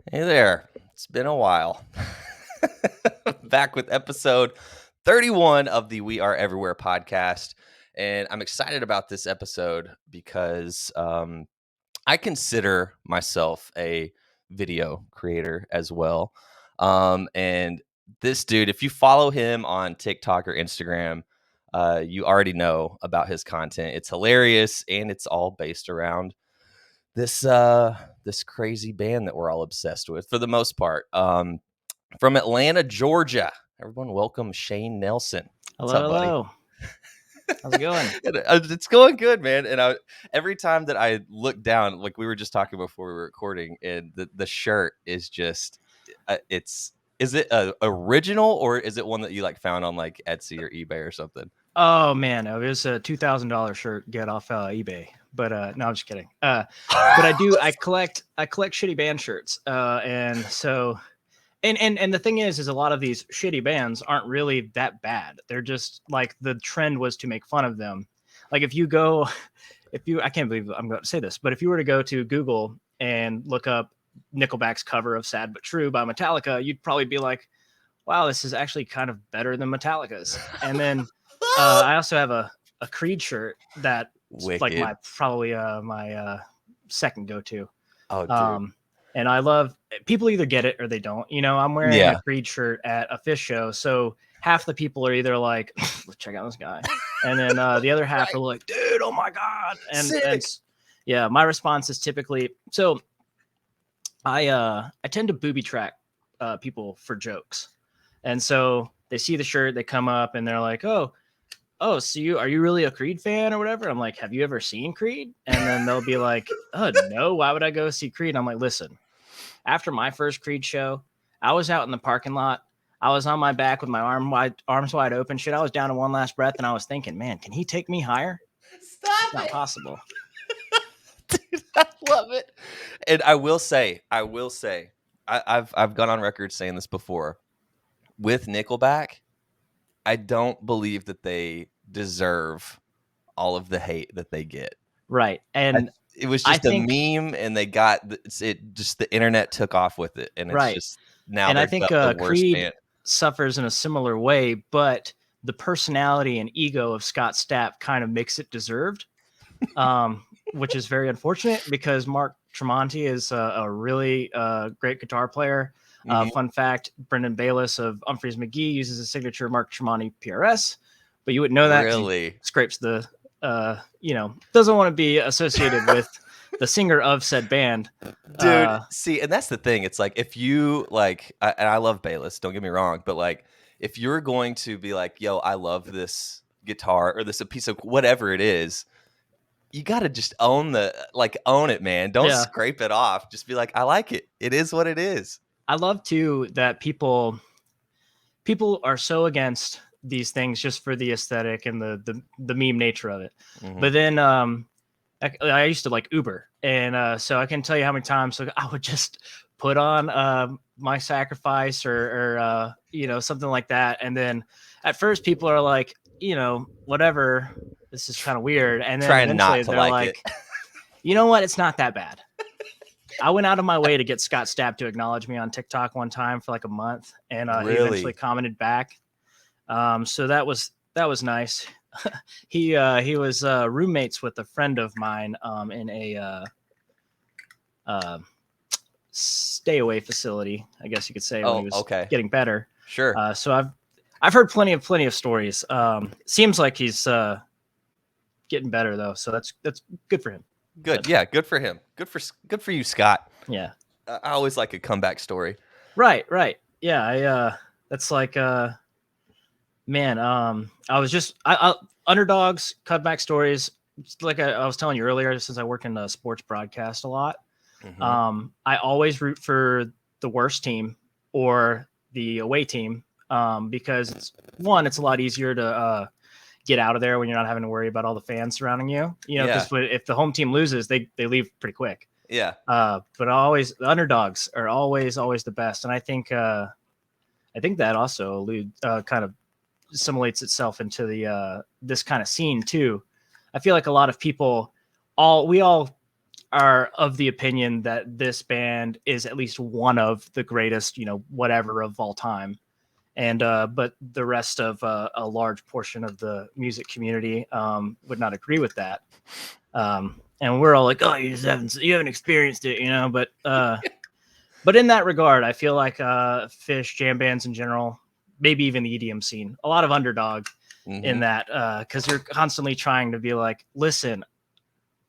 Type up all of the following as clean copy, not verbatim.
Hey there. It's been a while. Back with episode 31 of the We Are Everywhere podcast. And I'm excited about this episode because I consider myself a video creator as well. And this dude, if you follow him on TikTok or Instagram, you already know about his content. It's hilarious and it's all based around this crazy band that we're all obsessed with for the most part. From Atlanta, Georgia. Everyone, welcome Shane Nelson. What's Hello, up, buddy? hello. How's it going? It's going good, man. And every time that I look down, like we were just talking before we were recording, and the shirt is just, it's. Is it a original or is it one that you like found on like Etsy or eBay or something? Oh man, it was a $2,000 shirt. Get off eBay. But no, I'm just kidding. But I do. I collect shitty band shirts. And so, and the thing is a lot of these shitty bands aren't really that bad. They're just like the trend was to make fun of them. Like if you, I can't believe I'm going to say this, but if you were to go to Google and look up Nickelback's cover of "Sad but True" by Metallica, you'd probably be like, wow, this is actually kind of better than Metallica's. And then I also have a Creed shirt that's like Wicked. my probably my second go-to. Oh, dude. Um, and I love people either get it or they don't. You know, I'm wearing a Yeah. Creed shirt at a Phish show, so half the people are either like, "Let's check out this guy," and then the other half Right. are like, "Dude, oh my god!" And Sick. yeah, my response is typically so. I tend to booby track people for jokes. And so they see the shirt, they come up and they're like, "Oh, so are you really a Creed fan or whatever?" I'm like, "Have you ever seen Creed?" And then they'll be like, "Oh, no, why would I go see Creed?" I'm like, "Listen, after my first Creed show, I was out in the parking lot. I was on my back with my arms wide open. Shit, I was down to one last breath, and I was thinking, man, can he take me higher? It's Stop not it. possible." Dude, I love it. And I've gone on record saying this before. With Nickelback, I don't believe that they deserve all of the hate that they get. Right. I, And it was I just a think, meme, and they got it. Just the internet took off with it, and it's right. just now And I they're think the worst Creed band. suffers in a similar way, but the personality and ego of Scott Stapp kind of makes it deserved, which is very unfortunate because Mark Tremonti is a really great guitar player. Mhm. Fun fact: Brendan Bayliss of Humphreys McGee uses a signature Mark Tremonti PRS, but you wouldn't know that because he Really, scrapes the, doesn't want to be associated with the singer of said band. dude. See, and that's the thing. It's like if you like, and I love Bayless. Don't get me wrong, but like if you're going to be like, "Yo, I love this guitar or this a piece of whatever it is," you got to just own it, man. Don't Yeah, scrape it off. Just be like, I like it. It is what it is. I love too that people are so against these things just for the aesthetic and the meme nature of it. Mhm. But then I used to like Uber, and so I can tell you how many times I would just put on My Sacrifice or something like that, and then at first people are like, whatever, this is kind of weird, and then Trying not eventually to they're like it. like, you know what, it's not that bad. I went out of my way to get Scott Stapp to acknowledge me on TikTok one time for like a month, and he eventually Really? commented back. So that was nice. He was roommates with a friend of mine in a uh, stay away facility, I guess you could say, when he Oh, was okay. getting better. Sure. So I've heard plenty of stories. Seems like he's getting better though, so that's good for him. Good. But Yeah, good for him. Good for you, Scott. yeah, I always like a comeback story. right, yeah. That's like man. I was just underdogs, cutback stories. Like I was telling you earlier, since I work in the sports broadcast a lot, Mhm. I always root for the worst team or the away team because it's a lot easier to get out of there when you're not having to worry about all the fans surrounding you. Yeah. Because if the home team loses, they leave pretty quick. Yeah. But always the underdogs are always the best, and I think that also kind of assimilates itself into the this kind of scene too. I feel like a lot of people, we all are of the opinion that this band is at least one of the greatest, whatever of all time. And but the rest of a large portion of the music community would not agree with that. And we're all like, oh, you haven't experienced it, but in that regard, I feel like Phish, jam bands in general, maybe even the EDM scene, a lot of underdog in that, because you're constantly trying to be like, listen,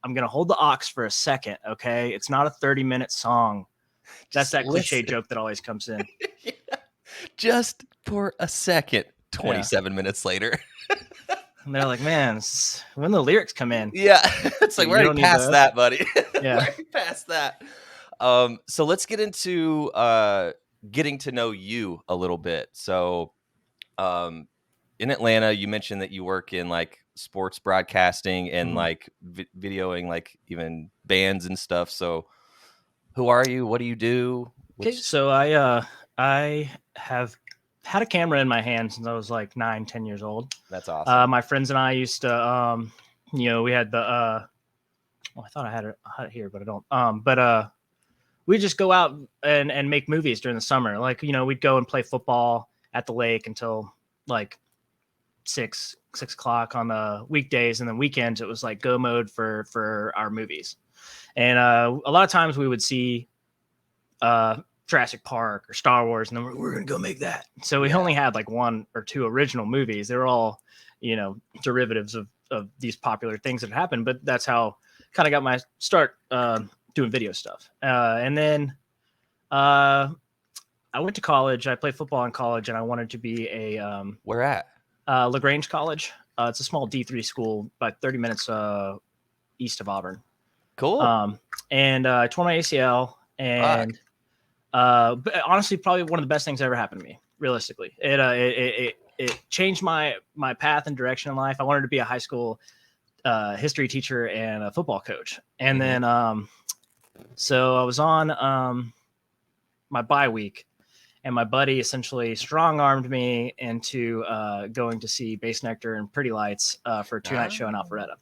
I'm gonna hold the aux for a second, okay? It's not a 30-minute song. That's that cliche joke that always comes in. Yeah. Just for a second. 27 minets later. And they're like, man, when the lyrics come in. Yeah. It's like, we're already past that, buddy. Yeah. We're already past that. So let's get into getting to know you a little bit. So in Atlanta, you mentioned that you work in like sports broadcasting and like videoing like even bands and stuff. So who are you? What do you do? Okay, so I have had a camera in my hand since I was like 9-10 years old. That's awesome. My friends and I used to we had the well, I thought I had it here, but I don't. But we just go out and make movies during the summer. Like, we'd go and play football at the lake until like 6 o'clock on the weekdays, and then weekends it was like go mode for our movies. And a lot of times we would see Jurassic Park or Star Wars, and then we're gonna go make that. So we only had like 1 or 2 original movies. They were all derivatives of these popular things that happened, but that's how kind of got my start doing video stuff. And then I went to college. I played football in college, and I wanted to be a where at LaGrange College. It's a small D3 school, about 30 minutes east of Auburn. Cool. And I tore my ACL, and but honestly, probably one of the best things that ever happened to me. Realistically, it changed my path and direction in life. I wanted to be a high school history teacher and a football coach, and then so I was on my bye week, and my buddy essentially strong-armed me into going to see Bass Nectar and Pretty Lights for a 2-night show in Alpharetta.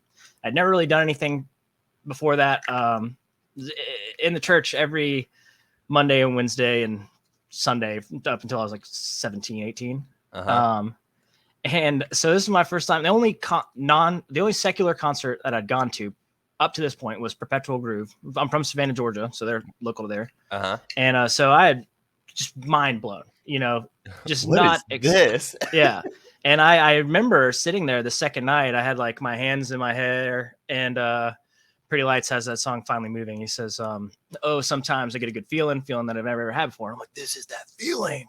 I'd never really done anything before that. In the church every Monday and Wednesday and Sunday up until I was like 17, 18. And so this is my first time. The only secular concert that I'd gone to up to this point was Perpetual Groove. I'm from Savannah, Georgia, so they're local there. And so I had just mind blown, just not this. Yeah. And I remember sitting there the second night. I had like my hands in my hair, and Pretty Lights has that song Finally Moving. He says, oh, sometimes I get a good feeling that I've never had before. I'm like, this is that feeling.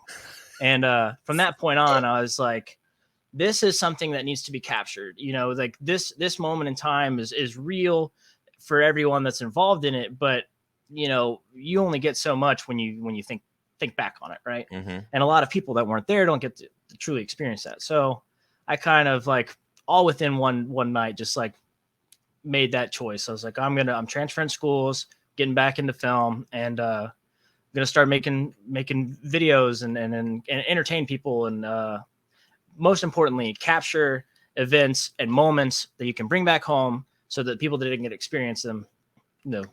And from that point on, I was like, this is something that needs to be captured. Like this moment in time is real for everyone that's involved in it. But, you only get so much when you think back on it. Right. And a lot of people that weren't there don't get to truly experience that. So I kind of like all within one night, just like made that choice. I was like, I'm transferring schools, getting back into film, and going to start making videos and entertain people. And most importantly, capture events and moments that you can bring back home so that people that didn't get to experience them,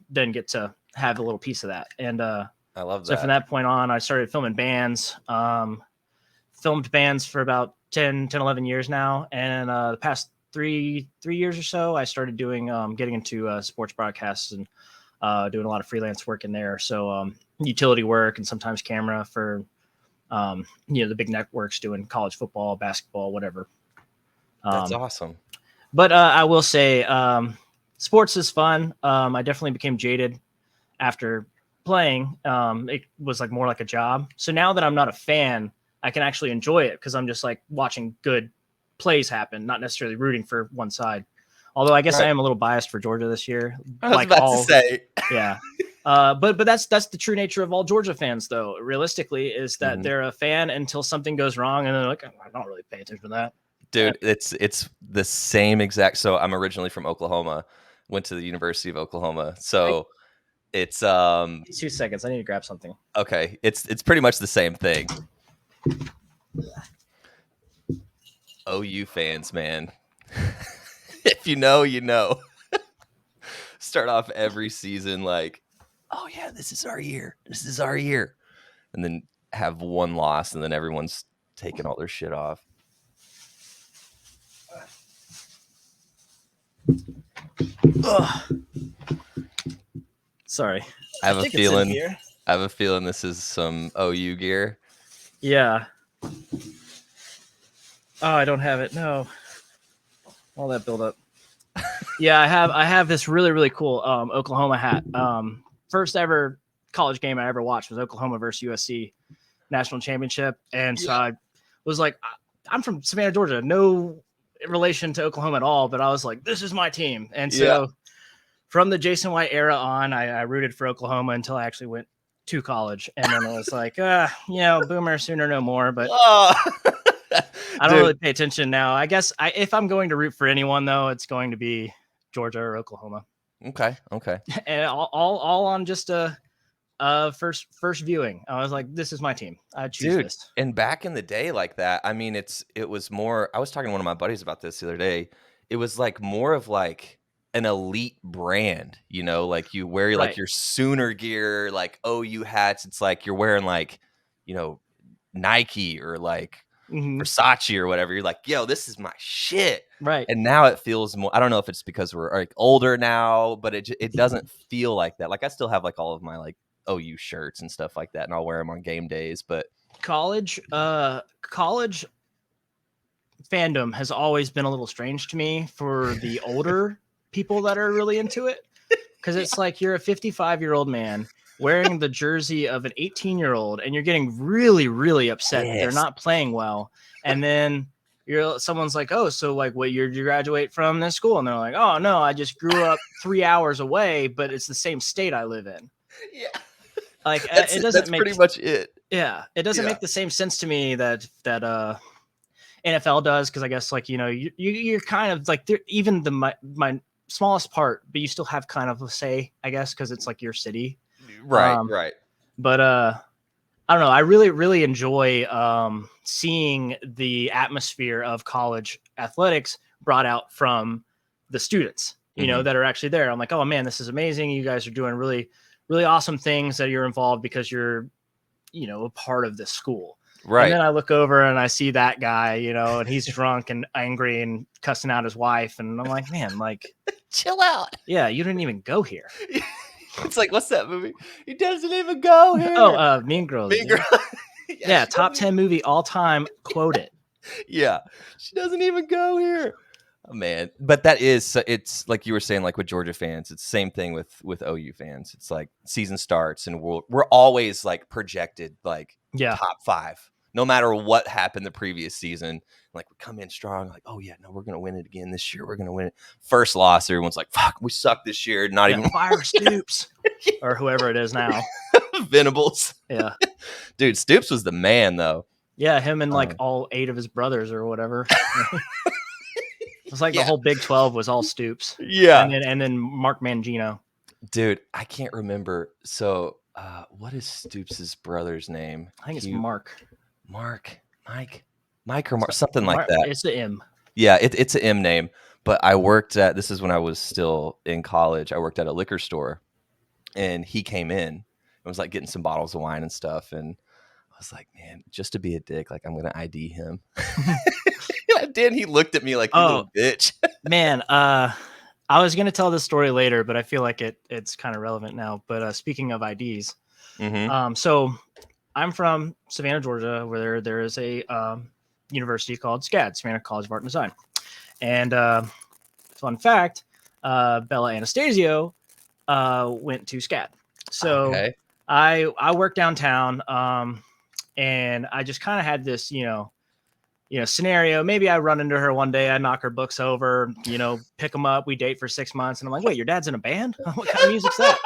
then get to have a little piece of that. And I love that. So from that point on, I started filming bands, filmed bands for about 10, 11 years now. And the past three years or so, I started doing, getting into sports broadcasts and doing a lot of freelance work in there. So utility work and sometimes camera for, the big networks doing college football, basketball, whatever. That's awesome. But I will say sports is fun. I definitely became jaded after playing. It was like more like a job. So now that I'm not a fan, I can actually enjoy it because I'm just like watching good plays happen, not necessarily rooting for one side. Although I guess I am a little biased for Georgia this year. I was about to say. Yeah. But that's the true nature of all Georgia fans, though. Realistically, is that they're a fan until something goes wrong, and they're like, I don't really pay attention to that. Dude, it's the same exact. So I'm originally from Oklahoma, went to the University of Oklahoma. So it's 2 seconds. I need to grab something. Okay, it's pretty much the same thing. OU fans, man. If you know, you know. start off every season like, oh yeah, this is our year. This is our year. And then have one loss and then everyone's taking all their shit off. Ugh. Sorry. I have a think it's in feeling here. I have a feeling this is some OU gear. Yeah. Oh, I don't have it. No. All that build up. Yeah, I have this really, really cool Oklahoma hat. First ever college game I ever watched was Oklahoma versus USC national championship. And so I was like, I'm from Savannah, Georgia. No relation to Oklahoma at all, but I was like, this is my team. And so from the Jason White era on, I rooted for Oklahoma until I actually went to college. And then it was like, boomer sooner, no more. But I don't really pay attention now. I guess if I'm going to root for anyone, though, it's going to be Georgia or Oklahoma. Okay. And all on just a first viewing. I was like, this is my team. I choose this. And back in the day like that, I mean, it was more, I was talking to one of my buddies about this the other day. It was like more of like an elite brand, you know, like you wear like your Sooner gear, like OU hats. It's like you're wearing like, you know, Nike or like Versace or whatever. You're like, yo, this is my shit. Right. And now it feels more, I don't know if it's because we're like older now, but it doesn't feel like that. Like I still have like all of my like OU shirts and stuff like that, and I'll wear them on game days. But college fandom has always been a little strange to me for the older people that are really into it, because it's like you're a 55-year-old man wearing the jersey of an 18-year-old and you're getting really, really upset that they're not playing well. And then someone's like, oh, so like what year did you graduate from this school? And they're like, oh no, I just grew up 3 hours away, but it's the same state I live in. Yeah. Like it doesn't that's make pretty much it. Yeah. It doesn't make the same sense to me that NFL does. Cause I guess like, you know, you're kind of like even my smallest part, but you still have kind of a say, I guess, cause it's like your city. Right. But I don't know. I really, really enjoy seeing the atmosphere of college athletics brought out from the students, you know, that are actually there. I'm like, oh man, this is amazing. You guys are doing really, really awesome things that you're involved because you're, you know, a part of this school. Right. And then I look over and I see that guy, you know, and he's drunk and angry and cussing out his wife. And I'm like, man, like, chill out. Yeah. You didn't even go here. It's like, what's that movie? He doesn't even go here. Oh, Mean Girls. Mean Girls. Yeah, top 10 movie all time. Quote it. Yeah, she doesn't even go here. Oh, man, but it's like you were saying, like with Georgia fans, it's the same thing with OU fans. It's like season starts and we're always like projected like top 5, no matter what happened the previous season. Like we come in strong, like, oh yeah, no, we're gonna win it again this year. We're gonna win it. First loss, everyone's like, fuck, we suck this year. Not even fire Stoops or whoever it is now. Venables. Yeah, dude, Stoops was the man though. Yeah, him and like all 8 of his brothers or whatever. It's like the whole Big 12 was all Stoops. Yeah, and then Mark Mangino. Dude, I can't remember. So, what is Stoops' brother's name? I think it's Mark, Mike or Mark, something like that. It's an M. Yeah, it's an M name. But I worked at, this is when I was still in college. I worked at a liquor store, and he came in and was like getting some bottles of wine and stuff. And I was like, man, just to be a dick, like I'm gonna ID him. Then he looked at me like, you little bitch. Man, I was gonna tell this story later, but I feel like it's kind of relevant now. But speaking of IDs, so I'm from Savannah, Georgia, where there is a university called SCAD, Savannah College of Art and Design. And fun fact, Bella Anastasio went to SCAD. So I work downtown, and I just kind of had this, scenario. Maybe I run into her one day, I knock her books over, pick them up, we date for 6 months, and I'm like, wait, your dad's in a band? What kind of music's that?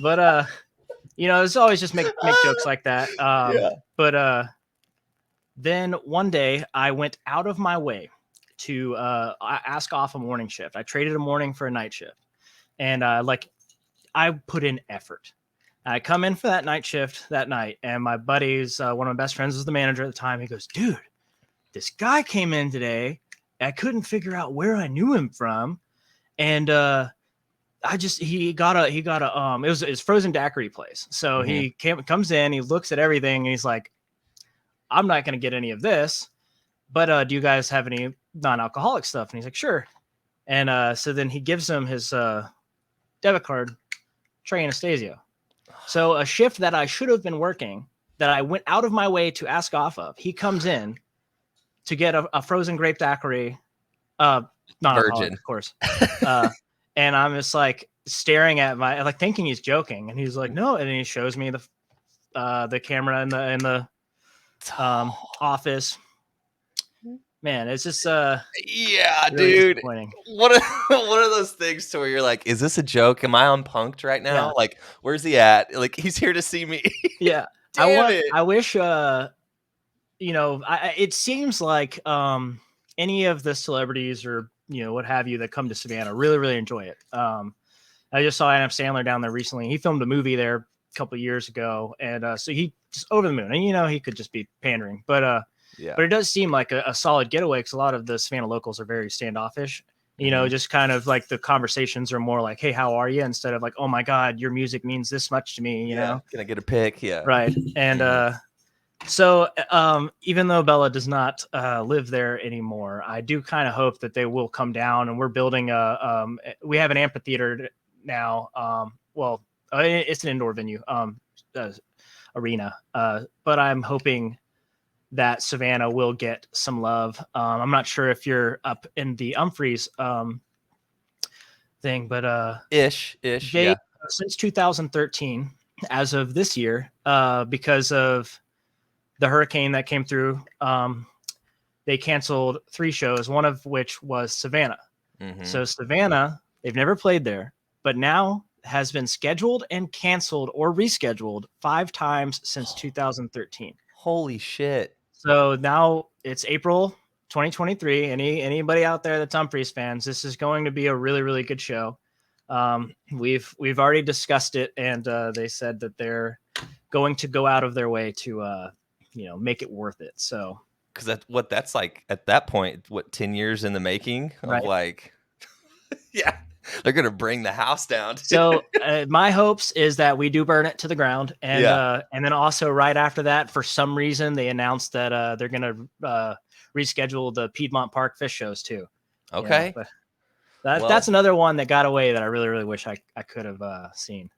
But it's always just make jokes like that. But then one day I went out of my way to ask off a morning shift. I traded a morning for a night shift, and I put in effort. I come in for that night shift that night, and my buddy's one of my best friends was the manager at the time. He goes, dude, this guy came in today. I couldn't figure out where I knew him from. And he got a it was his frozen daiquiri place. So he comes in, he looks at everything, and he's like, I'm not going to get any of this, but do you guys have any non-alcoholic stuff? And he's like, sure. And so then he gives him his debit card, Trey Anastasio. So a shift that I should have been working, that I went out of my way to ask off of, he comes in to get a frozen grape daiquiri, non-alcoholic, of course. And I'm just like staring at like thinking he's joking, and he's like, no. And then he shows me the camera in the office. Man, it's just yeah, really dude. disappointing. One of those things to where you're like, is this a joke? Am I on punked right now? Yeah. Like, where's he at? Like, he's here to see me. Yeah. I wish it seems like any of the celebrities or what have you that come to Savannah really, really enjoy it. I just saw Adam Sandler down there recently. He filmed a movie there a couple of years ago, and so he just over the moon. And he could just be pandering, but it does seem like a solid getaway because a lot of the Savannah locals are very standoffish. Just kind of like the conversations are more like, hey, how are you? Instead of like, oh my God, your music means this much to me, you know? Can I get a pic? Yeah. Right. And so even though Bella does not live there anymore, I do kind of hope that they will come down, and we're building we have an amphitheater now. It's an indoor venue, arena. But I'm hoping that Savannah will get some love. I'm not sure if you're up in the Humphreys thing, but ish. Yeah. Since 2013, as of this year, because of the hurricane that came through, they canceled 3 shows, one of which was Savannah. So Savannah, they've never played there, but now has been scheduled and canceled or rescheduled 5 times since 2013. Holy shit. So now it's April 2023. Anybody out there that's Humphreys fans, this is going to be a really, really good show. We've already discussed it, and they said that they're going to go out of their way to make it worth it. So because that's like at that point, 10 years in the making of right. Like, yeah, they're gonna bring the house down. So my hopes is that we do burn it to the ground, and then also right after that, for some reason, they announced that they're gonna reschedule the Piedmont Park Phish shows too. Okay, that's another one that got away that I really, really wish I could have seen.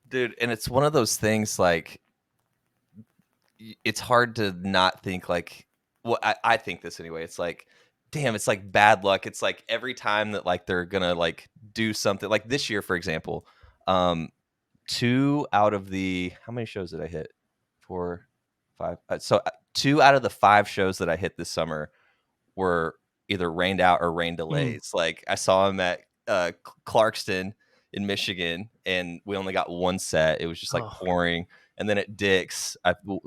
Dude, and it's one of those things like it's hard to not think like, well, I think this anyway. It's like, damn, it's like bad luck. It's like every time that like they're gonna like do something like this year, for example, 2 out of the how many shows did I hit? 4, 5. So 2 out of the 5 shows that I hit this summer were either rained out or rain delays. Like I saw him at Clarkston in Michigan, and we only got 1 set. It was just like pouring. And then at Dick's,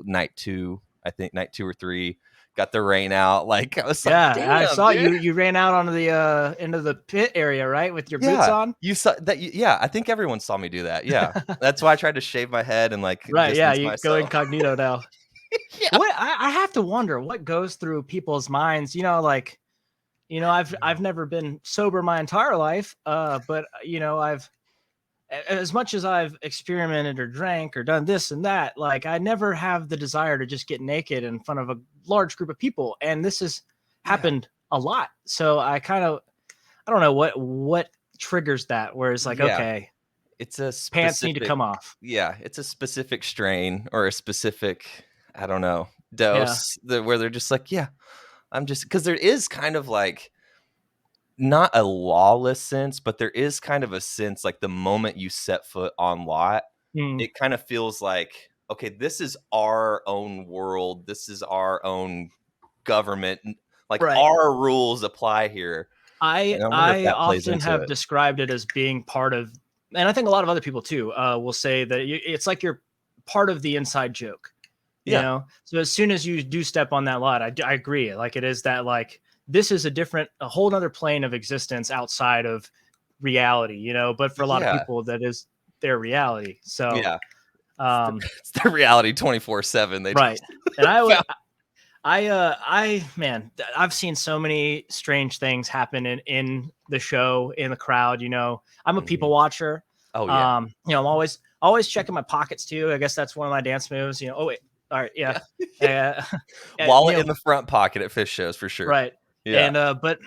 night 2 or 3, got the rain out. Like I was like, damn, I saw dude. you ran out onto the into the pit area, right, with your boots on. You saw that? Yeah, I think everyone saw me do that. Yeah, that's why I tried to shave my head and like right. Yeah, you myself. go incognito now. Yeah. What I have to wonder what goes through people's minds. I've never been sober my entire life, but I've, as much as I've experimented or drank or done this and that, like I never have the desire to just get naked in front of a large group of people. And this has happened a lot. So I don't know what triggers that, where it's like, okay, it's a pants need to come off. Yeah. It's a specific strain or a specific, I don't know, dose where they're just like, yeah, I'm just, because there is kind of like, not a lawless sense, but there is kind of a sense like the moment you set foot on lot, it kind of feels like, okay, this is our own world. This is our own government. Like our rules apply here. I often have described it as being part of, and I think a lot of other people too will say that it's like you're part of the inside joke. You know? So as soon as you do step on that lot, I agree. Like it is that like, this is a whole nother plane of existence outside of reality, but for a lot of people that is their reality. So it's their reality 24/7. Right. And man, I've seen so many strange things happen in the show in the crowd. You know, I'm a people watcher. Oh yeah. You know, I'm always checking my pockets too. I guess that's one of my dance moves. You know, oh wait, all right, yeah. Wallet You know, in the front pocket at Phish shows for sure. right. Yeah. And but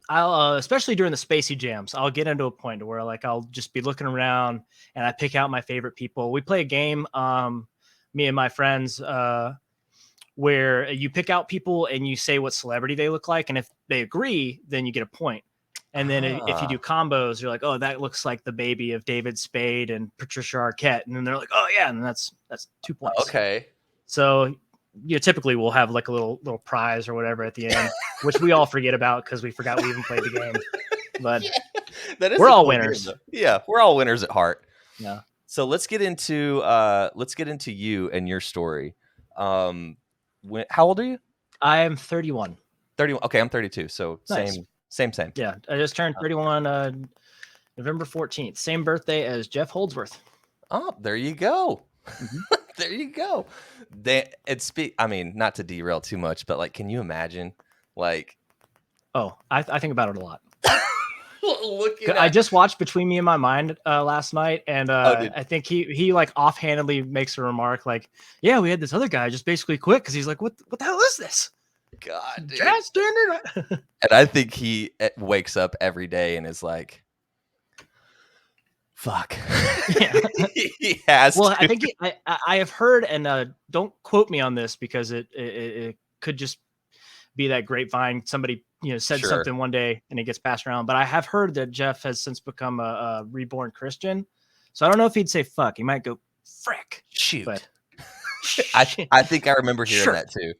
I'll especially during the spacey jams, I'll get into a point where like I'll just be looking around and I pick out my favorite people. We play a game, me and my friends, where you pick out people and you say what celebrity they look like, and if they agree, then you get a point. And then if you do combos, you're like, oh, that looks like the baby of David Spade and Patricia Arquette, and then they're like, oh yeah, and that's 2 points. Okay. So you typically we'll have like a little prize or whatever at the end, which we all forget about because we forgot we even played the game. But we're all winners. Yeah, we're all winners at heart. Yeah. So let's get into you and your story. How old are you? I am 31. 31. Okay, I'm 32. So Nice. same. Yeah, I just turned 31 November 14th. Same birthday as Jeff Holdsworth. Oh, there you go. There you go. I mean, not to derail too much, but like, can you imagine? Like, I think about it a lot. Looking I just watched Between Me and My Mind last night, and I think he like offhandedly makes a remark like, "Yeah, we had this other guy just basically quit because he's like, what the hell is this? God, dude. Jazz standard." And I think he wakes up every day and is like, "Fuck." Yeah. He has. Well, to. I think I have heard, and don't quote me on this because it could just be that grapevine. Somebody said something one day and it gets passed around. But I have heard that Jeff has since become a reborn Christian. So I don't know if he'd say fuck. He might go frick. Shoot. But I think I remember hearing that too.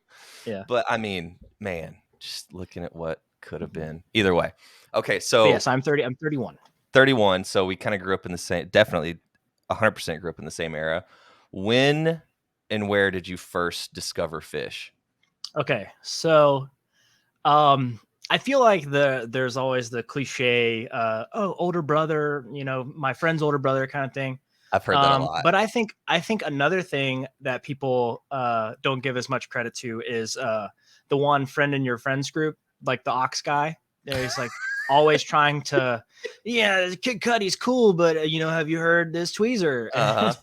Yeah. But I mean, man, just looking at what could have been. Either way. Okay, so but yes, I'm 30. I'm 31. 31. So we kind of grew up in the same. Definitely, 100% grew up in the same era. When and where did you first discover Phish? Okay, so I feel like there's always the cliche, older brother, my friend's older brother kind of thing. I've heard that a lot. But I think another thing that people don't give as much credit to is the one friend in your friends group, like the Ox guy. He's like always trying to, yeah, Kid Cudi's cool, but have you heard this Tweezer? Uh-huh.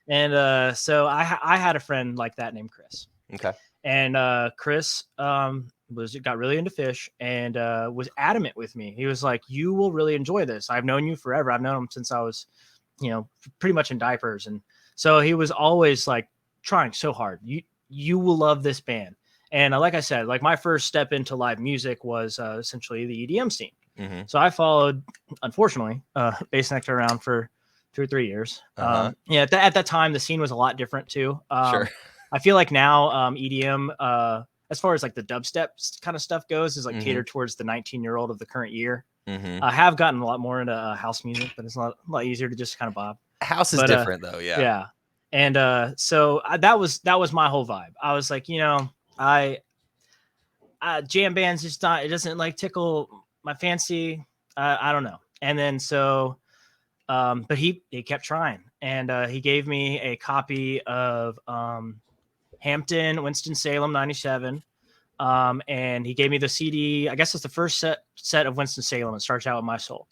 And so I had a friend like that named Chris. Okay. And Chris got really into Phish and was adamant with me. He was like, "You will really enjoy this. I've known you forever. I've known him since I was, pretty much in diapers." And so he was always like trying so hard. You will love this band. And like I said, like my first step into live music was essentially the EDM scene. Mm-hmm. So I followed, unfortunately, Bassnectar around for 2 or 3 years. Uh-huh. At that time, the scene was a lot different too. Sure. I feel like now EDM, as far as like the dubstep kind of stuff goes, is like catered towards the 19-year-old of the current year. Mm-hmm. I have gotten a lot more into house music, but it's a lot easier to just kind of bob. House is different though, yeah. Yeah, and so that was my whole vibe. I was like, I jam bands just not. It doesn't like tickle my fancy. I don't know. And then so, but he kept trying, and he gave me a copy of Hampton, Winston-Salem, 97. And he gave me the CD. I guess it's the first set of Winston-Salem. It starts out with My Soul.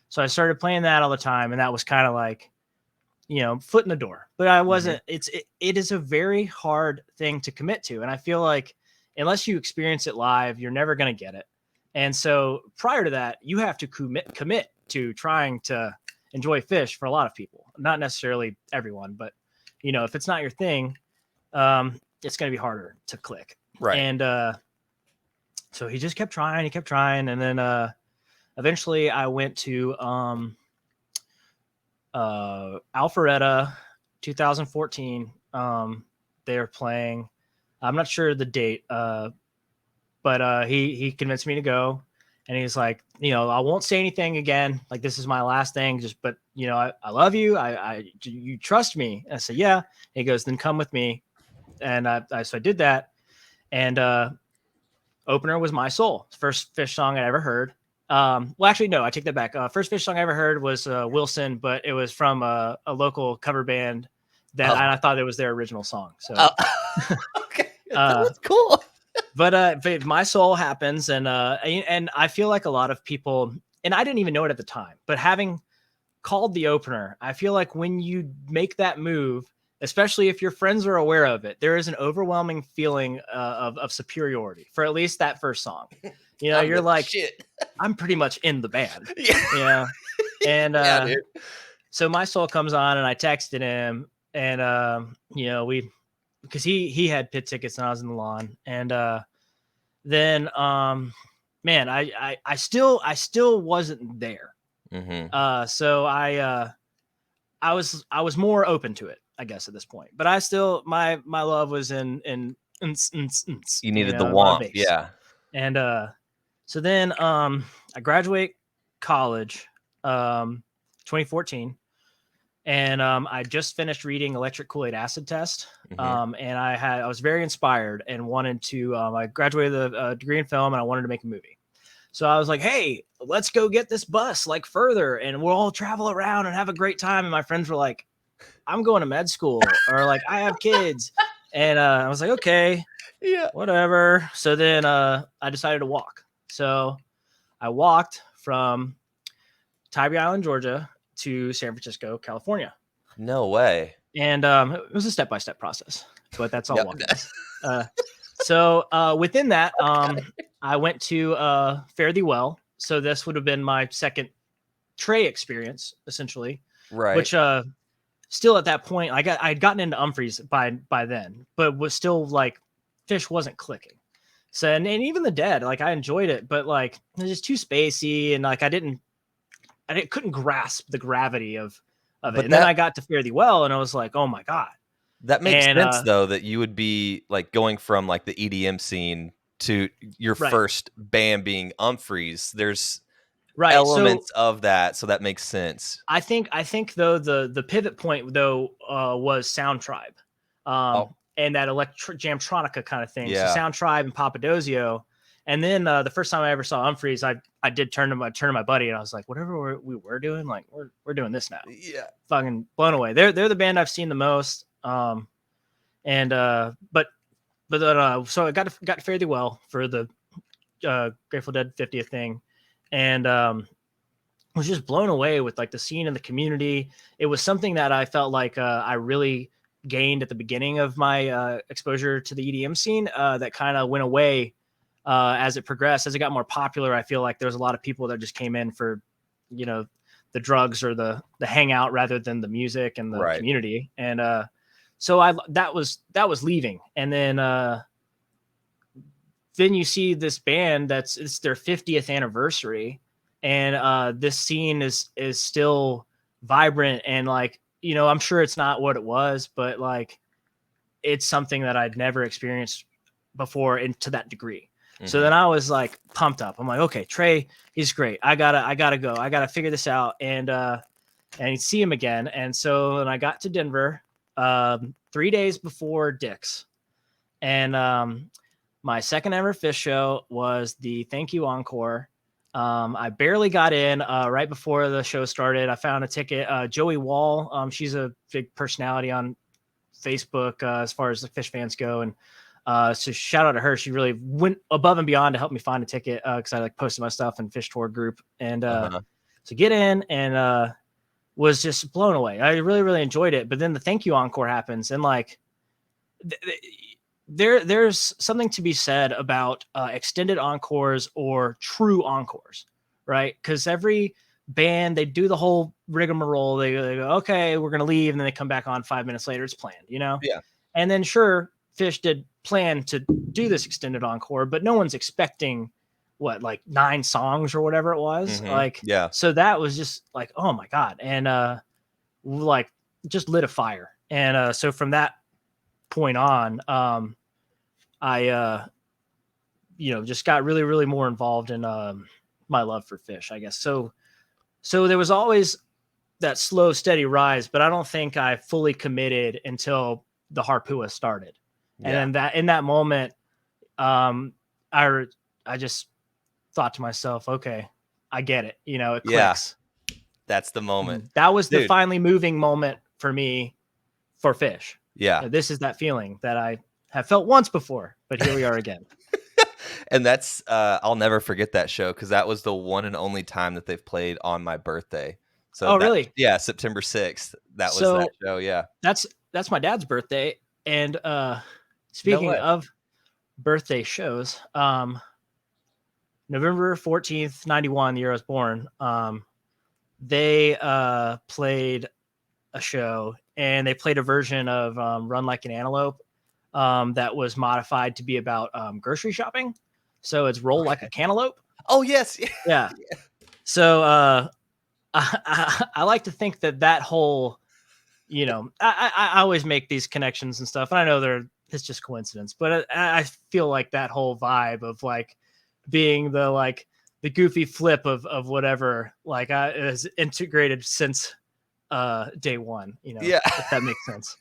So I started playing that all the time. And that was kind of like, foot in the door, but I wasn't, it is a very hard thing to commit to. And I feel like unless you experience it live, you're never going to get it. And so prior to that, you have to commit to trying to enjoy Phish for a lot of people, not necessarily everyone, but if it's not your thing, it's going to be harder to click. Right. And so he just kept trying. And then eventually I went to Alpharetta 2014. They were playing. I'm not sure the date, but he convinced me to go. And he's like, I won't say anything again. Like, this is my last thing. But I love you. You trust me. And I said, yeah. And he goes, then come with me. And so I did that. And opener was My Soul, first Phish song I ever heard. Well, actually, no, I take that back. First Phish song I ever heard was Wilson, but it was from a local cover band that I thought it was their original song. So okay, that's cool. But My Soul happens, and I feel like a lot of people and I didn't even know it at the time, but having called the opener, I feel like when you make that move, especially if your friends are aware of it, there is an overwhelming feeling of superiority for at least that first song. You know, I'm you're the like, shit. I'm pretty much in the band. Yeah. Yeah. And Yeah, dude. so My Soul comes on, and I texted him, and you know, because he had pit tickets and I was in the lawn, and then man, I still wasn't there. Mm-hmm. So I was more open to it, I guess, at this point. But I still my love was in You you needed the know, a lot of womp. bass. Yeah. And so then I graduate college 2014, and I just finished reading Electric Kool-Aid Acid Test. Mm-hmm. And I was very inspired and wanted to I graduated a degree in film, and I wanted to make a movie. So I was like, hey, let's go get this bus like further, and we'll all travel around and have a great time. And my friends were like, I'm going to med school, or like, I have kids. And I was like, okay, Yeah. whatever. So then I decided to walk. So I walked from Tybee Island, Georgia to San Francisco, California. No way. And it was a step-by-step process, but that's all Yep. walking is. So within that, I went to Fare Thee Well. So this would have been my second Trey experience, essentially, Right. which still at that point, I'd gotten into Humphreys by then, but was still like, Phish wasn't clicking. So and even the Dead, like, I enjoyed it, but like, it was just too spacey, and like I couldn't grasp the gravity of it. But And then I got to Fare Thee Well, and I was like, oh my god. that makes And sense though, that you would be like going from like the EDM scene to your right, first band being Humphreys. There's right. So elements of that, so that makes sense. I think though the pivot point though was Sound Tribe, Oh, and that Jamtronica kind of thing. So yeah. Sound Tribe and Papadozio, and then the first time I ever saw Humphreys, I did turn to my buddy, and I was like, whatever we were doing, like, we're doing this now. Yeah. Fucking blown away. They're the band I've seen the most. And but then so I got to Fare Thee Well for the Grateful Dead 50th thing, and was just blown away with like the scene and the community. It was something that I felt like I really gained at the beginning of my exposure to the EDM scene that kind of went away as it progressed. As it got more popular, I feel like there was a lot of people that just came in for, you know, the drugs or the hangout rather than the music and the Right. community. And so that was leaving. And then you see this band it's their 50th anniversary, and this scene is still vibrant, and like, you know, I'm sure it's not what it was, but like, it's something that I'd never experienced before and to that degree. Mm-hmm. So then I was like pumped up. I'm like, okay, Trey, he's great. I gotta go. I gotta figure this out and see him again. And so then I got to Denver 3 days before Dick's, and my second ever Phish show was the Thank You Encore. I barely got in right before the show started. I found a ticket. Joey Wall, she's a big personality on Facebook as far as the Phish fans go, and so shout out to her. She really went above and beyond to help me find a ticket because I like posted my stuff in Phish Tour group, and so get in, and was just blown away. I really, really enjoyed it. But then the Thank You Encore happens, and like, there's something to be said about extended encores or true encores, right? Because every band, they do the whole rigmarole. They go, okay, we're gonna leave, and then they come back on 5 minutes later. It's planned, you know. Yeah. And then sure, Phish did plan to do this extended encore, but no one's expecting what, like 9 songs or whatever it was. Mm-hmm. Like, yeah. So that was just like, oh my god, and like, just lit a fire. And so from that point on, I you know, just got really, really more involved in my love for Phish, I guess. So there was always that slow, steady rise, but I don't think I fully committed until the Harpua started. Yeah. And then in that moment, I just thought to myself, okay, I get it. You know, it clicks. That's the moment. That was the finally moving moment for me for Phish. Yeah. This is that feeling that I have felt once before, but here we are again. And that's I'll never forget that show because that was the one and only time that they've played on my birthday. So Oh, that really? yeah, September 6th. That was that So show. Yeah. that's my dad's birthday. And No speaking way. of birthday shows, November 14th, 91, the year I was born, they played a show, and they played a version of Run Like an Antelope that was modified to be about grocery shopping. So it's Roll Like a Cantaloupe. Oh yes. Yeah. So I like to think that whole, I always make these connections and stuff. And I know it's just coincidence, but I feel like that whole vibe of like being the goofy flip of whatever, like is integrated since day one, Yeah. if that makes sense.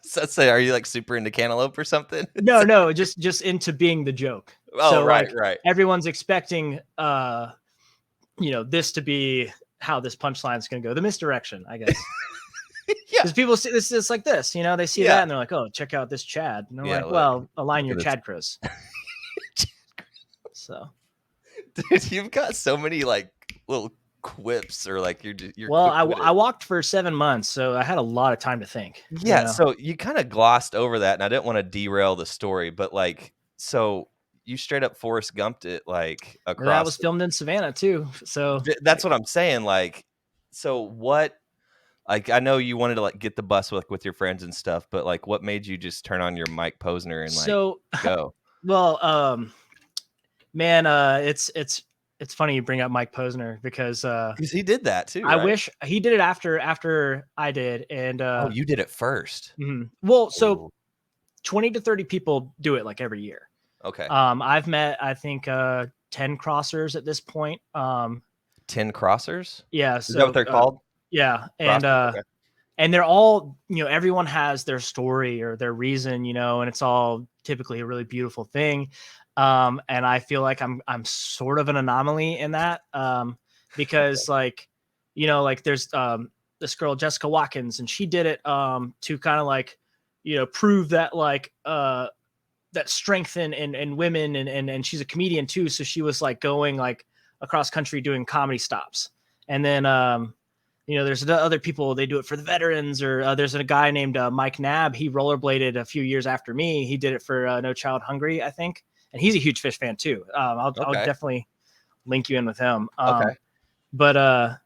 So let's say, are you like super into cantaloupe or something? No, just into being the joke. Oh, So right, like right. everyone's expecting this to be how this punchline is going to go, the misdirection, I guess. Yeah. Because people see this, it's like this, they see Yeah. that and they're like, oh, check out this Chad. And they're Yeah, like, well, align look your at this. Chad Chris. So, Dude, you've got so many like little quips or like you're well, quick with I it. walked for 7 months, so I had a lot of time to think. Yeah, so you kind of glossed over that, and I didn't want to derail the story, but like, so you straight up Forrest Gumped it like That across. was filmed in Savannah too. So That's what I'm saying. Like, so what? Like, I know you wanted to like get the bus with your friends and stuff, but like, what made you just turn on your Mike Posner and like so go? well, man, it's funny you bring up Mike Posner because Because he did that too, I right? wish he did it after I did. And Oh, you did it first. well, so Oh, 20 to 30 people do it like every year. okay. I've met, I think, 10 crossers at this point. 10 crossers? Yeah. Is that what So, they're called? yeah. Crossers? Okay. And they're all, everyone has their story or their reason, and it's all typically a really beautiful thing. And I feel like I'm sort of an anomaly in that. Because like, like there's, this girl, Jessica Watkins, and she did it, to kind of like, prove that like, that strength in women, and she's a comedian too. So she was like going like across country doing comedy stops. And then, there's other people, they do it for the veterans, or there's a guy named Mike Nab. He rollerbladed a few years after me. He did it for No Child Hungry, I think. And he's a huge Phish fan too. I'll Okay. definitely link you in with him. Okay. But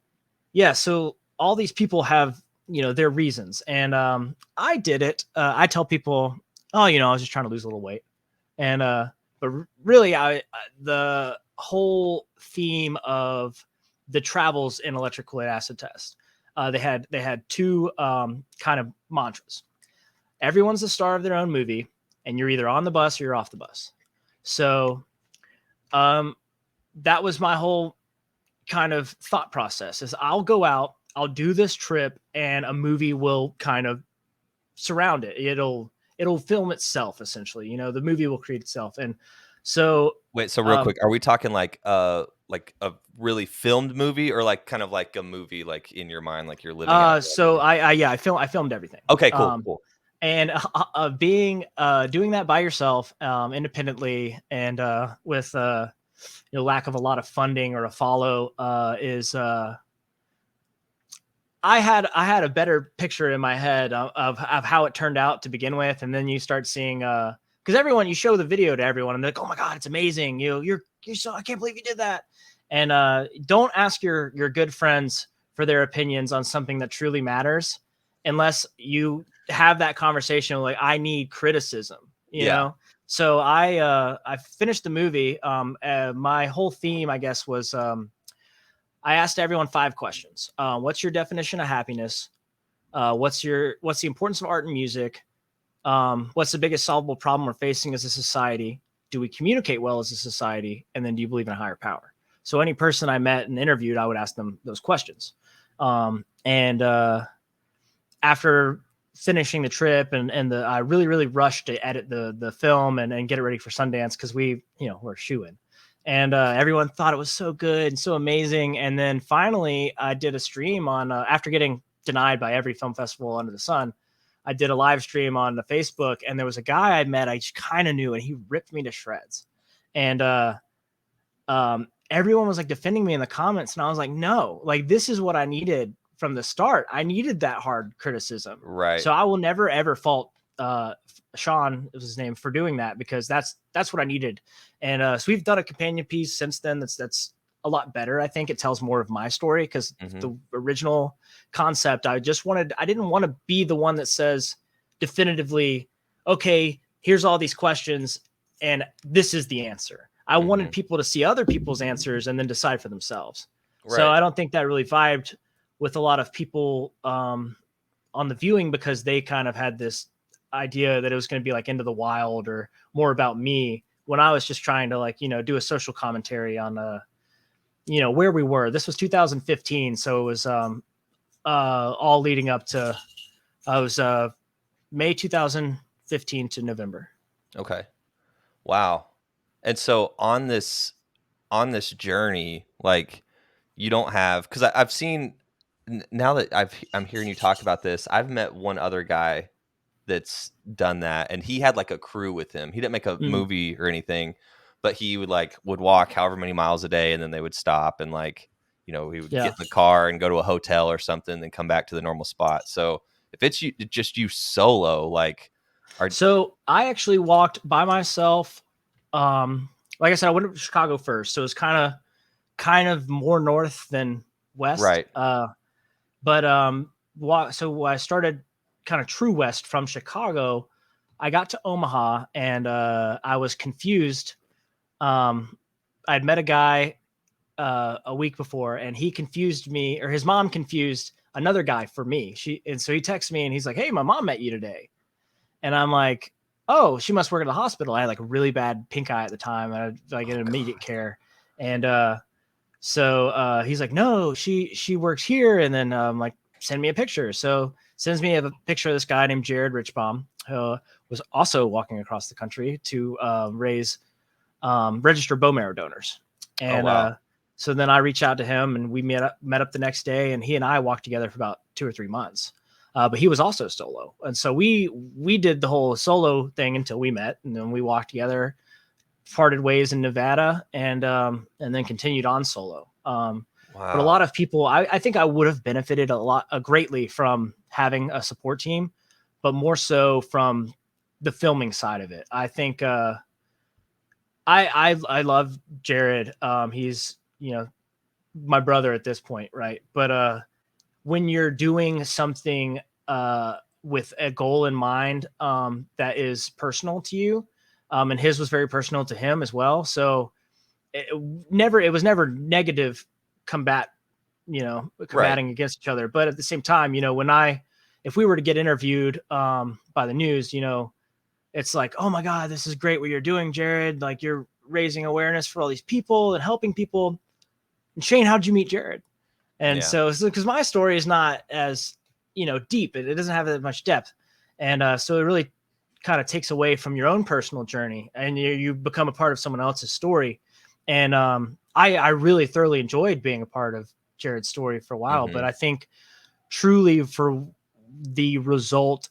yeah, so all these people have, their reasons. And I did it. I tell people, oh, I was just trying to lose a little weight. And but really, the whole theme of the travels in electric acid test, they had two kind of mantras. Everyone's the star of their own movie, and you're either on the bus or you're off the bus. So that was my whole kind of thought process. Is I'll go out, I'll do this trip, and a movie will kind of surround it. It'll film itself, essentially. The movie will create itself. And so Wait, so real quick, are we talking like a really filmed movie or like kind of like a movie like in your mind, like you're living out? So I filmed everything. Okay, cool. And doing that by yourself, independently, and with lack of a lot of funding or a follow, is I had a better picture in my head of how it turned out to begin with. And then you start seeing, because you show the video to everyone and they're like, oh my God, it's amazing. You're so, I can't believe you did that. And don't ask your good friends for their opinions on something that truly matters unless you have that conversation like, I need criticism, you know? So I finished the movie. My whole theme, I guess, was I asked everyone 5 questions. What's your definition of happiness? What's the importance of art and music? What's the biggest solvable problem we're facing as a society? Do we communicate well as a society? And then do you believe in a higher power? So any person I met and interviewed, I would ask them those questions. And after finishing the trip I really, really rushed to edit the film and get it ready for Sundance, because we're shooing. And everyone thought it was so good and so amazing. And then finally I did a stream on, after getting denied by every film festival under the sun, I did a live stream on the Facebook, and there was a guy I met, I just kind of knew, and he ripped me to shreds. And everyone was like defending me in the comments, and I was like, no, like this is what I needed from the start. I needed that hard criticism. Right. So I will never ever fault Sean was his name for doing that, because that's what I needed. And so we've done a companion piece since then. That's a lot better. I think it tells more of my story, because the original concept, I didn't want to be the one that says definitively, okay, here's all these questions and this is the answer. I wanted people to see other people's answers and then decide for themselves. Right. So I don't think that really vibed with a lot of people on the viewing, because they kind of had this idea that it was going to be like Into the Wild or more about me, when I was just trying to, like, do a social commentary on where we were. This was 2015, so it was all leading up to I was May 2015 to November. Okay. Wow. And so on this journey, like, you don't have, because I've seen, now that I'm hearing you talk about this, I've met one other guy that's done that, and he had like a crew with him. He didn't make a movie or anything, but he would walk however many miles a day, and then they would stop, and like, he would get in the car and go to a hotel or something, then come back to the normal spot. So if it's just you solo, like, so I actually walked by myself. Like I said, I went to Chicago first, so it's kind of more north than west. Right. So I started kind of true west from Chicago. I got to Omaha, and I was confused. I'd met a guy a week before, and he confused me, or his mom confused another guy for me. So he texts me, and he's like, "Hey, my mom met you today." And I'm like, "Oh, she must work at the hospital." I had like a really bad pink eye at the time, and I had like an immediate care. And so he's like, "No, she works here." And then like, send me a picture. So sends me a picture of this guy named Jared Richbaum, who was also walking across the country to raise registered bone marrow donors. And wow. So then I reached out to him, and we met up the next day, and he and I walked together for about 2 or 3 months. But he was also solo, and so we did the whole solo thing until we met, and then we walked together, parted ways in Nevada, and then continued on solo. But a lot of people, I think I would have benefited greatly from having a support team, but more so from the filming side of it. I think I love Jared. He's my brother at this point, right? But when you're doing something with a goal in mind that is personal to you, and his was very personal to him as well. So it was never negative combating against each other. But at the same time, if we were to get interviewed by the news, it's like, "Oh my God, this is great what you're doing, Jared. Like, you're raising awareness for all these people and helping people. And Shane, how'd you meet Jared?" And so because my story is not as, deep, it doesn't have that much depth. And so it really kind of takes away from your own personal journey, and you become a part of someone else's story. And I really thoroughly enjoyed being a part of Jared's story for a while, but I think truly for the result,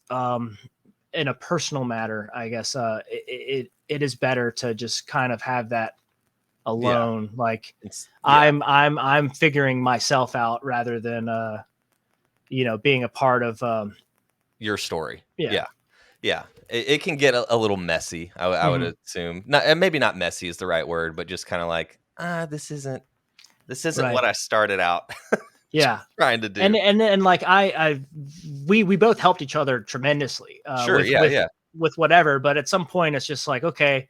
in a personal matter, I guess it is better to just kind of have that alone. Like, I'm figuring myself out rather than being a part of your story. Yeah. It can get a little messy, I would assume. Not, and maybe not messy is the right word, but just kind of like, this isn't Right. what I started out trying to do. And like we both helped each other tremendously with whatever, but at some point it's just like, okay,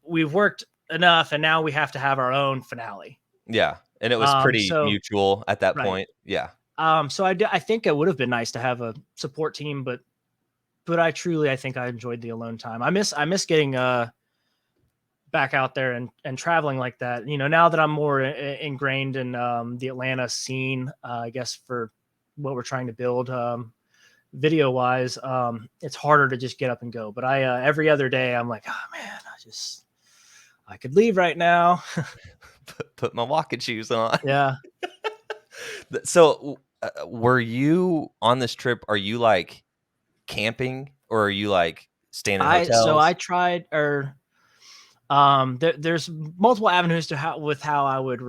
we've worked enough, and now we have to have our own finale. And it was pretty mutual at that point. So I think it would have been nice to have a support team, but I think I enjoyed the alone time. I miss getting back out there and traveling like that. Now that I'm more ingrained in the Atlanta scene, I guess for what we're trying to build video wise, it's harder to just get up and go. But I every other day I'm like, oh man, I could leave right now. Put my walking shoes on. Yeah. So were you on this trip? Are you like camping, or are you like staying in hotels? So I tried, There's multiple avenues to how I would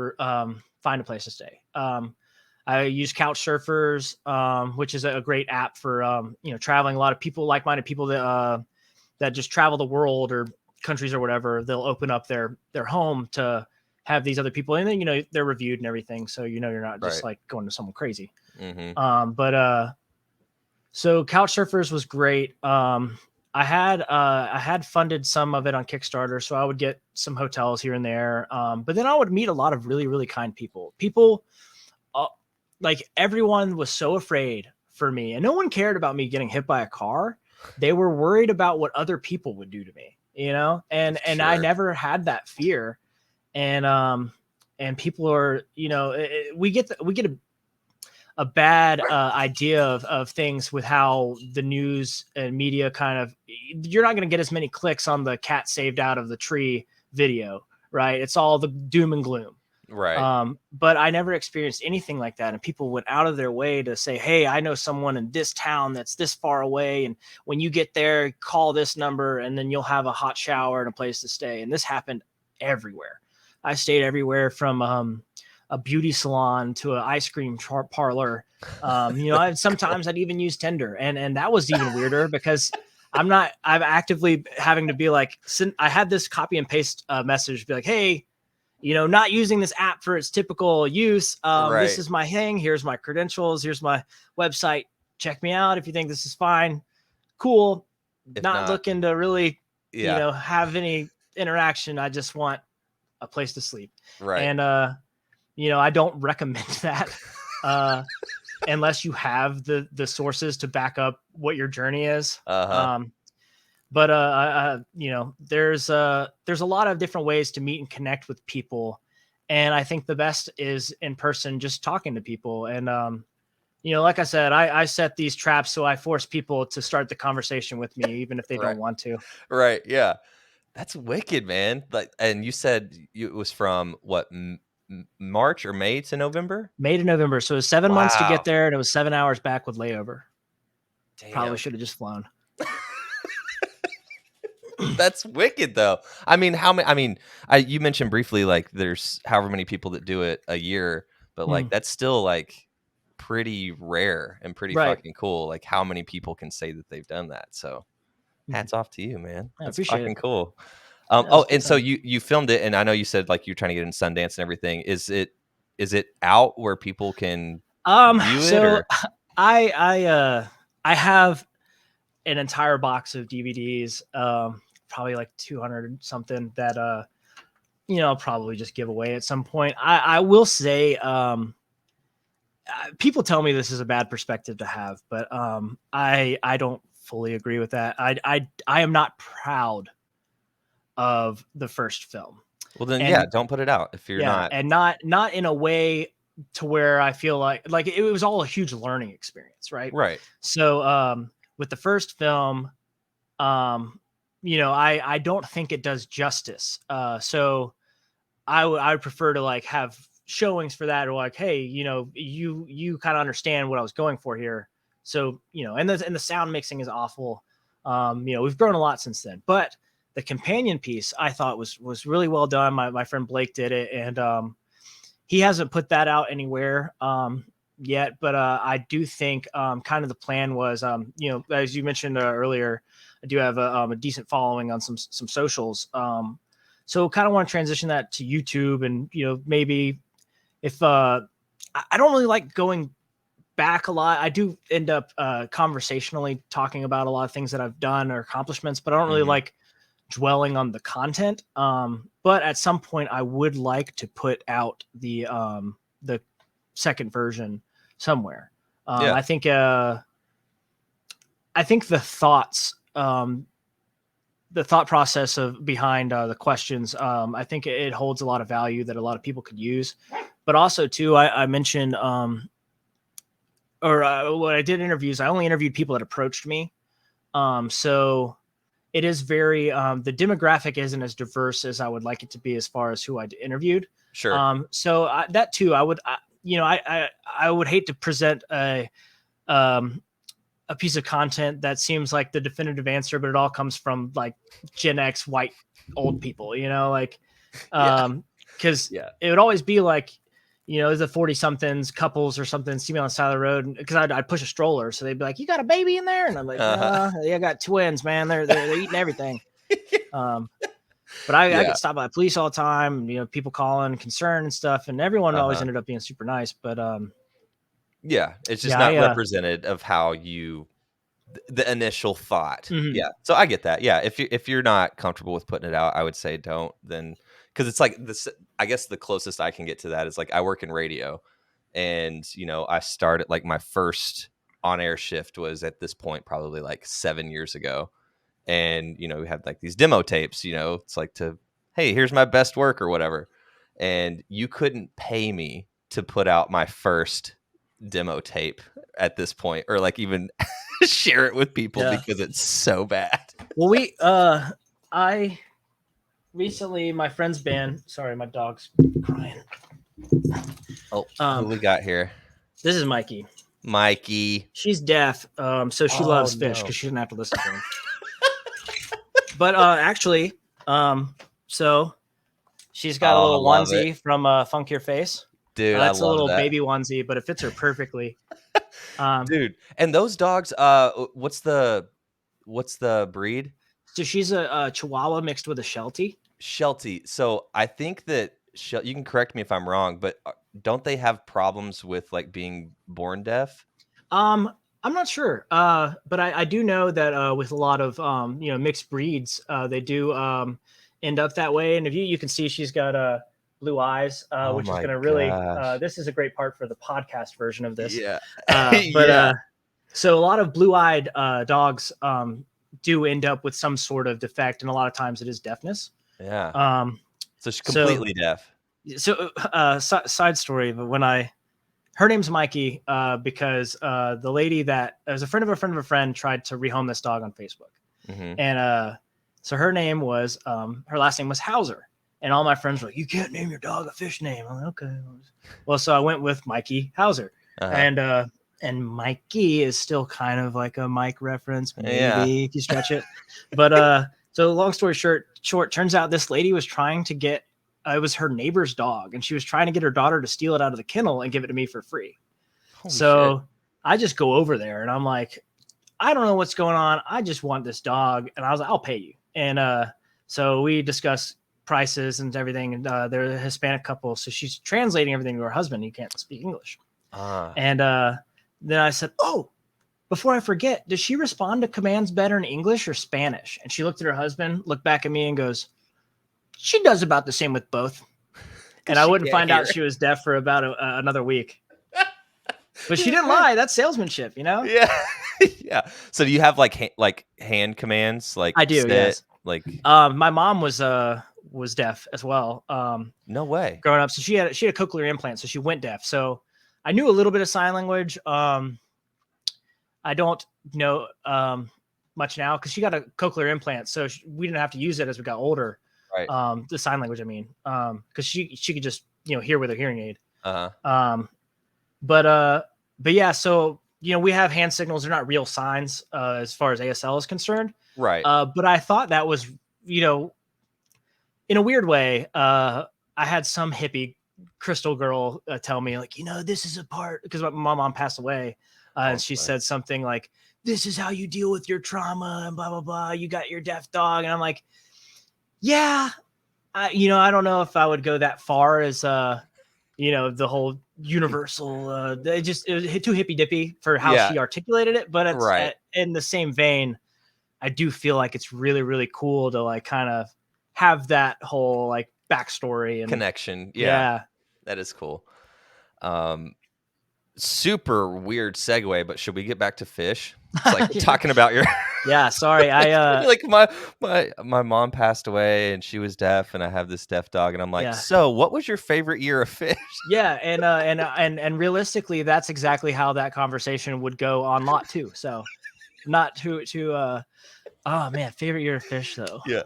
find a place to stay. I use Couchsurfers, which is a great app for traveling. A lot of people, like-minded people that just travel the world or countries or whatever, they'll open up their home to have these other people, and then they're reviewed and everything, so you're not just Right. like going to someone crazy. Mm-hmm. But so Couchsurfers was great. I had funded some of it on Kickstarter, so I would get some hotels here and there. But then I would meet a lot of really, really kind people. Like everyone was so afraid for me, and no one cared about me getting hit by a car. They were worried about what other people would do to me, and I Sure. never had that fear. And people are, we get a bad idea of things with how the news and media kind of, you're not going to get as many clicks on the cat saved out of the tree video, right? It's all the doom and gloom. Right. But I never experienced anything like that. And people went out of their way to say, hey, I know someone in this town that's this far away. And when you get there, call this number and then you'll have a hot shower and a place to stay. And this happened everywhere. I stayed everywhere from a beauty salon to an ice cream parlor. Sometimes I'd even use Tinder, and that was even weirder because I'm actively having to be like, I had this copy and paste message, be like, hey, not using this app for its typical use. Right. This is my thing. Here's my credentials. Here's my website. Check me out if you think this is fine. Cool. If Not not, looking to really, yeah. have any interaction. I just want a place to sleep. Right. And I don't recommend that unless you have the sources to back up what your journey is. Uh-huh. But there's a lot of different ways to meet and connect with people, and I think the best is in person, just talking to people. And like I said, I set these traps so I force people to start the conversation with me, even if they Right. don't want to. Right. Yeah. That's wicked, man. Like, and you said it was from what, March or May to November? May to November, so it was 7 months to get Wow. there, and it was 7 hours back with layover. Probably Damn. should have just flown. That's wicked though. I mean, you mentioned briefly like there's however many people that do it a year, but like that's still like pretty rare and pretty Right. fucking cool. Like how many people can say that they've done that? So hats off to you, man. I That's appreciate fucking it. cool. Yeah, it was a good And so time. you filmed it, and I know you said like you're trying to get in Sundance and everything. Is it out where people can view it, So or? I have an entire box of DVDs, probably like 200 something that I'll probably just give away at some point. I will say, people tell me this is a bad perspective to have, but I don't fully agree with that. I am not proud of the first film. Well, then, yeah, And don't put it out if you're yeah, not. and not in a way to where I feel like it was all a huge learning experience, right? Right. So with the first film, I don't think it does justice. So I would prefer to like have showings for that, or like, hey, you kind of understand what I was going for here. So and the sound mixing is awful. We've grown a lot since then, but the companion piece I thought was really well done. My friend Blake did it, and he hasn't put that out anywhere yet. But I do think kind of the plan was, as you mentioned earlier, I do have a decent following on some socials. So kind of want to transition that to YouTube, and maybe if I don't really like going back a lot. I do end up conversationally talking about a lot of things that I've done or accomplishments, but I don't really Mhm. like dwelling on the content. But at some point, I would like to put out the second version somewhere. Yeah. I think the thoughts. The thought process of behind the questions, I think it holds a lot of value that a lot of people could use. But also, too, I mentioned, when I did interviews, I only interviewed people that approached me. So it is very, the demographic isn't as diverse as I would like it to be as far as who I interviewed. Sure. So that too, I would hate to present a a piece of content that seems like the definitive answer, but it all comes from like Gen X white old people, you know, like, Yeah. because Yeah. it would always be like, you know, the 40 somethings couples or something see me on the side of the road because I'd push a stroller. So they'd be like, you got a baby in there? And I'm like, Uh-huh. yeah, I got twins, man. They're eating everything. Um, but I Yeah. get stopped by the police all the time, you know, people calling concern and stuff. And everyone always Uh-huh. ended up being super nice. But Yeah. It's just yeah, not represented of how you the initial thought. mhm. Yeah. So I get that. Yeah. If you're not comfortable with putting it out, I would say don't then because it's like this I guess the closest I can get to that is like I work in radio and I started like my first on-air shift was at this point probably like 7 years ago. And we had like these demo tapes, it's like to hey, here's my best work or whatever. And you couldn't pay me to put out my first demo tape at this point or like even share it with people Yeah. because it's so bad. Well, I recently, my friend's band, sorry, my dog's crying. Oh, who we got here? This is Mikey. Mikey. She's deaf, so she Oh, loves Phish no. because she didn't have to listen to him. But actually, so she's got a Oh, I little love it. onesie from Funk Your Face. Dude, I That's a love little that. baby onesie, but it fits her perfectly. Dude, and those dogs, what's the breed? So she's a Chihuahua mixed with a Sheltie. Sheltie. So I think that you can correct me if I'm wrong, but don't they have problems with like being born deaf? I'm not sure, but I do know that with a lot of mixed breeds, they do end up that way. And if you can see, she's got blue eyes, Oh which is my going to really. gosh. This is a great part for the podcast version of this. Yeah. But Yeah. so a lot of blue-eyed dogs do end up with some sort of defect, and a lot of times it is deafness. Yeah. Um, So she's so completely deaf. side story, but her name's Mikey because the lady that was a friend of a friend of a friend tried to rehome this dog on Facebook. Mhm. And so her name was her last name was Hauser. And all my friends were like, you can't name your dog a Phish name. I'm like, okay. Well, so I went with Mikey Hauser. Uh-huh. And Mikey is still kind of like a Mike reference, maybe Yeah. if you stretch it. But so long story short, turns out this lady was trying to get it was her neighbor's dog, and she was trying to get her daughter to steal it out of the kennel and give it to me for free. Holy So shit. I just go over there and I'm like, I don't know what's going on. I just want this dog. And I was like, I'll pay you. And so we discussed prices and everything. And they're a Hispanic couple. So she's translating everything to her husband. He can't speak English. And then I said, oh, before I forget, does she respond to commands better in English or Spanish? And she looked at her husband, looked back at me and goes, she does about the same with both. And I wouldn't find out she was deaf for about another week. But she didn't lie. That's salesmanship, you know? Yeah. Yeah. So do you have like hand commands? Like I do, sit, yes. like my mom was deaf as well. no way. Growing up. So she had a cochlear implant, so she went deaf. So I knew a little bit of sign language. I don't know much now because she got a cochlear implant, so we didn't have to use it as we got older. Right. The sign language, I mean, because she could just hear with a hearing aid. Uh-huh. But yeah, so we have hand signals. They're not real signs as far as ASL is concerned. Right. But I thought that was in a weird way. I had some hippie crystal girl tell me like, this is a part because my mom passed away. And she said something like, this is how you deal with your trauma and blah, blah, blah. You got your deaf dog. And I'm like, yeah, I don't know if I would go that far as, the whole universal, it was too hippy dippy for how she articulated it. But it's in the same vein, I do feel like it's really, really cool to like kind of have that whole like backstory and connection. Yeah. That is cool. Super weird segue, but should we get back to Phish? It's like talking about your yeah, sorry. I like my mom passed away and she was deaf and I have this deaf dog and I'm like, so what was your favorite year of Phish? Yeah, and realistically that's exactly how that conversation would go on lot 2. So not to oh man, favorite year of Phish though. Yeah.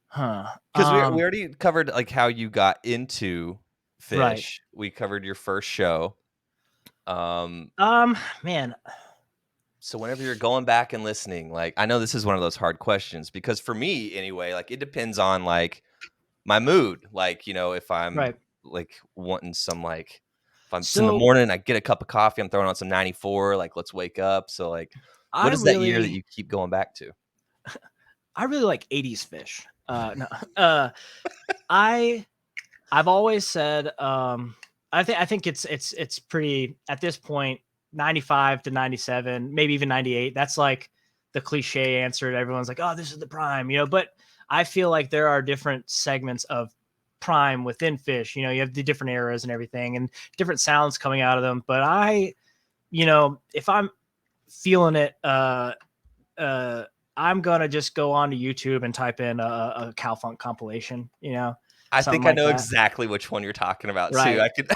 Huh. Because we already covered like how you got into Phish. Right. We covered your first show. Man. So whenever you're going back and listening, like, I know this is one of those hard questions because for me anyway, like, it depends on like my mood. Like, if I'm Right. like wanting some like if I'm it's in the So morning, I get a cup of coffee, I'm throwing on some 94, like let's wake up. So like I what is that year that really you keep going back to? I really like 80s Fish. No, I I've always said I think it's pretty at this point 95 to 97, maybe even 98. That's like the cliche answer to everyone's like, "Oh, this is the prime," but I feel like there are different segments of prime within Fish. You have the different eras and everything and different sounds coming out of them, but if I'm feeling it uh I'm gonna just go on to YouTube and type in a cow funk compilation, I something think I like know that. exactly which one you're talking about too. Right. I could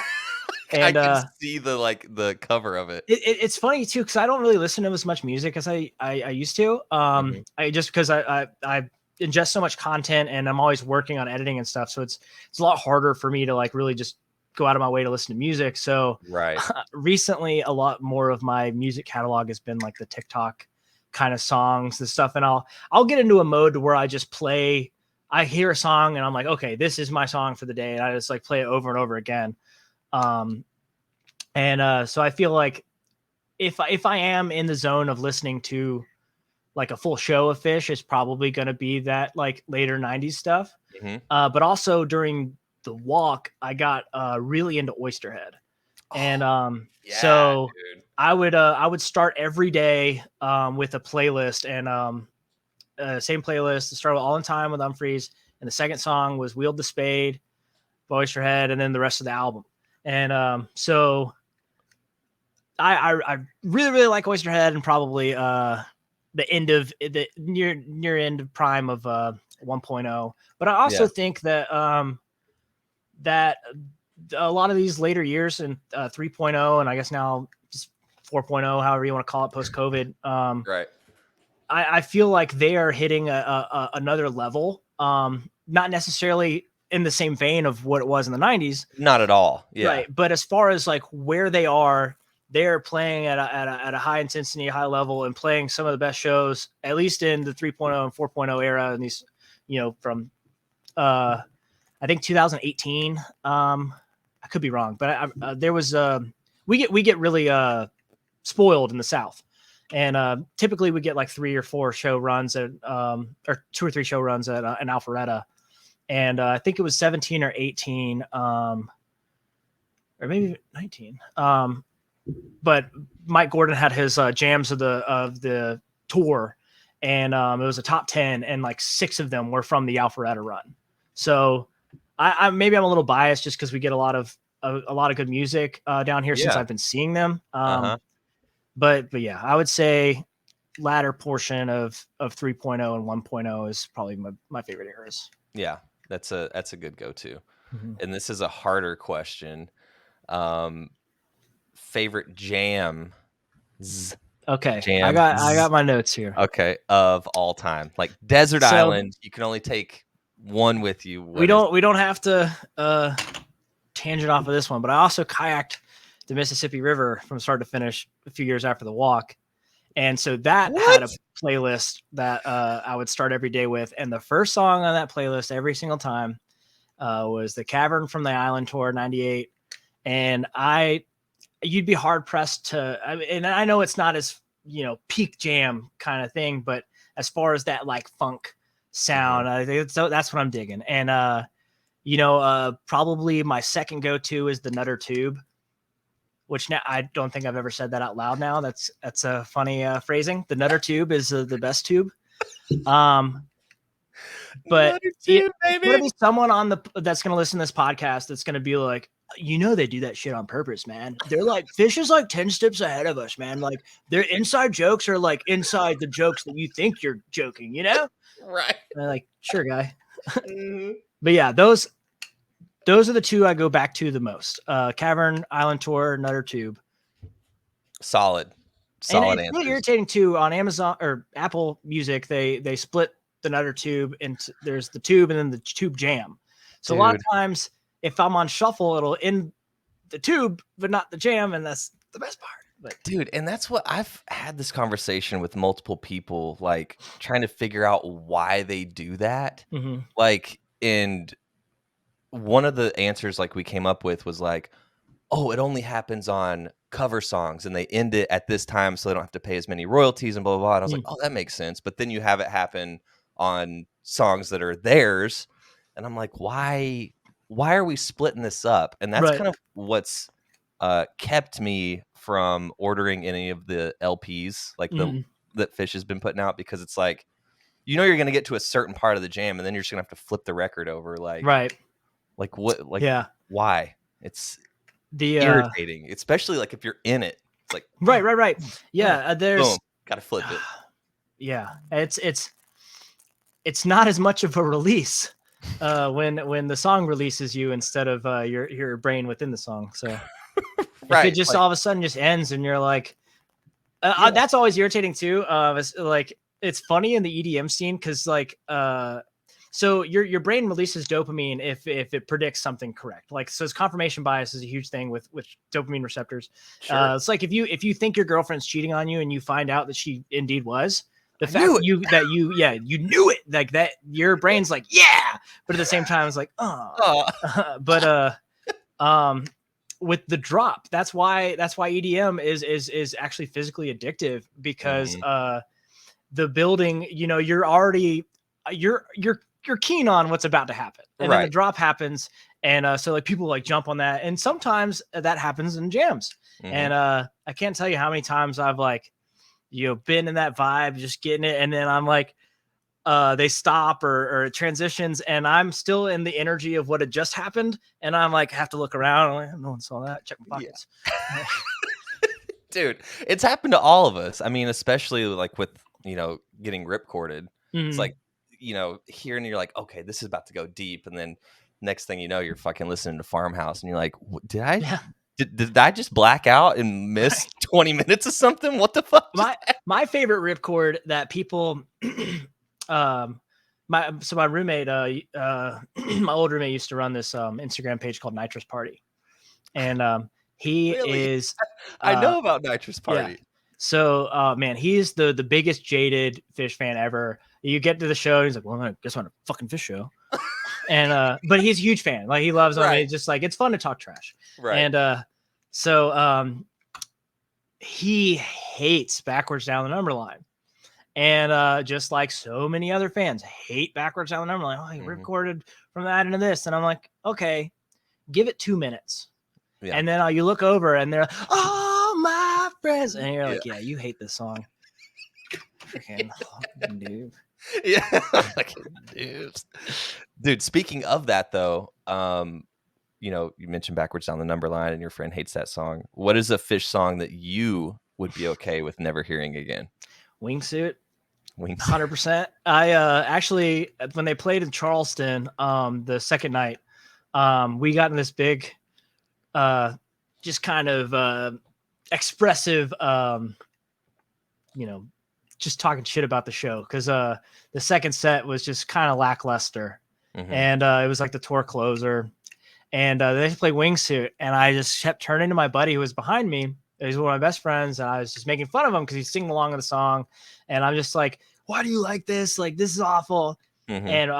I And can see the cover of it. it's funny too because I don't really listen to as much music as I used to. Mhm. I just because I ingest so much content and I'm always working on editing and stuff, so it's a lot harder for me to like really just go out of my way to listen to music. So Right. recently, a lot more of my music catalog has been like the TikTok kind of songs and stuff, and I'll get into a mode where I just play. I hear a song and I'm like, okay, this is my song for the day, and I just like play it over and over again. Um, and so I feel like if I am in the zone of listening to like a full show of Fish, it's probably going to be that like later '90s stuff. Mhm. But also during the walk, I got really into Oysterhead, and Oh, yeah, so dude. I would start every day with a playlist, and same playlist. Start with All in Time with Humphreys, and the second song was Wield the Spade, Oysterhead, and then the rest of the album. And so I really really like Oysterhead, and probably the end of the near end of prime of 1.0. But I also Yeah. think that a lot of these later years in 3.0, and I guess now just 4.0, however you want to call it, post COVID, Right. I feel like they are hitting another level. Not necessarily in the same vein of what it was in the '90s, Not at all. Yeah. right? But as far as like where they're playing at a high intensity, high level, and playing some of the best shows, at least in the 3.0 and 4.0 era, and these, from I think 2018. I could be wrong, but there was we get really spoiled in the South, and typically we get like 3 or 4 show runs at or 2 or 3 show runs at an Alpharetta, and I think it was 17 or 18, or maybe 19. But Mike Gordon had his jams of the tour, and it was a top 10, and like 6 of them were from the Alpharetta run. So I maybe I'm a little biased just because we get a lot of good music down here since Yeah. I've been seeing them. Uh-huh. But yeah, I would say latter portion of 3.0 and 1.0 is probably my favorite eras. Yeah. That's a good go-to. Mhm. And this is a harder question. Um, favorite jam, Okay, I jam, got I got my notes here. okay, of all time. Like Desert So Island, you can only take one with you. we What is don't we don't have to tangent off of this one, but I also kayaked the Mississippi River from start to finish a few years after the walk, and so that had what? a playlist that I would start every day with, and the first song on that playlist every single time was the Cavern from the Island Tour '98, and you'd be hard pressed to. And I know it's not as peak jam kind of thing, but as far as that like funk Mhm. sound, I think that's what I'm digging. And probably my second go to is the Nutter Tube, which now I don't think I've ever said that out loud. Now that's a funny phrasing. The Nutter Tube is the best tube. Um, but Another it, two, it's going to baby. be someone that's going to listen to this podcast that's going to be like, they do that shit on purpose, man. They're like, Fish is like 10 steps ahead of us, man. Like their inside jokes are like inside the jokes that you think you're joking, Right. And I'm like, sure, guy. Mhm. But yeah, those are the 2 I go back to the most. Cavern, Island Tour, Nutter Tube. Solid. And Solid it's really answers. irritating too. On Amazon or Apple Music, they split the Nutter Tube into there's the tube and then the tube jam. So a lot of Dude. times, if I'm on shuffle, it'll end the tube but not the jam, and that's the best part. But dude, and that's what I've had this conversation with multiple people, like trying to figure out why they do that. mm-hmm. Like, and one of the answers like we came up with was like, oh, it only happens on cover songs and they end it at this time so they don't have to pay as many royalties and blah, blah, blah. And I was like, oh, that makes sense. But then you have it happen on songs that are theirs. And I'm like, why are we splitting this up? And that's Right. kind of what's kept me from ordering any of the LPs like the Mm-hmm. that Phish has been putting out, because it's like, you're going to get to a certain part of the jam and then you're just going to have to flip the record over. Right. Like what, like Yeah. why? It's The irritating, especially like if you're in it. It's like, right. Yeah. boom, There's gotta flip it. yeah. It's not as much of a release when the song releases you instead of your brain within the song. So if it Right. just Like, all of a sudden just ends and you're like, yeah. that's always irritating too. It's like, it's funny in the EDM scene because like so your brain releases dopamine if it predicts something correct. Like, so it's confirmation bias is a huge thing with dopamine receptors. Sure. It's like if you think your girlfriend's cheating on you and you find out that she indeed was, the I fact knew that you knew it, like that, your brain's like, yeah, but at the same time it's like, oh. But with the drop, that's why EDM is actually physically addictive, because the building, you're already you're keen on what's about to happen, and then the Right. drop happens, and so like people like jump on that, and sometimes that happens in jams. And I can't tell you how many times I've like been in that vibe, just getting it, and then I'm like, they stop or it transitions, and I'm still in the energy of what had just happened, and I'm like, have to look around. I'm like, no one saw that. Check my pockets. Yeah. Dude, it's happened to all of us. I mean, especially like with getting ripcorded. It's like, here, and you're like, okay, this is about to go deep, and then next thing you know, you're fucking listening to Farmhouse, and you're like, did I? Yeah. Did I just black out and miss 20 minutes of something? What the fuck? My favorite ripcord that people my roommate my old roommate used to run this Instagram page called Nitrous Party, and he Really? is I know about Nitrous Party. Yeah. So man, he's the biggest jaded Phish fan ever. You get to the show, he's like, well, I guess I'm on a fucking Phish show. And but he's a huge fan. Like, he loves them. Right. It's just like, it's fun to talk trash. Right. And so he hates Backwards Down the Number Line. And just like so many other fans hate Backwards Down the Number Line. Oh, he recorded from that into this. And I'm like, okay, give it 2 minutes. Yeah. And then you look over and they're like, oh, my friends. And you're like, yeah, you hate this song. Freaking noob. Yeah. Dude, speaking of that though, you mentioned Backwards Down the Number Line and your friend hates that song. What is a Phish song that you would be okay with never hearing again? Wingsuit. 100%. I actually, when they played in Charleston the second night, we got in this big just kind of expressive just talking shit about the show, because the second set was just kind of lackluster. And it was like the tour closer, and they played Wingsuit, and I just kept turning to my buddy who was behind me. He's one of my best friends, and I was just making fun of him because he's singing along with the song, and I'm just like, why do you like this? Like, this is awful. And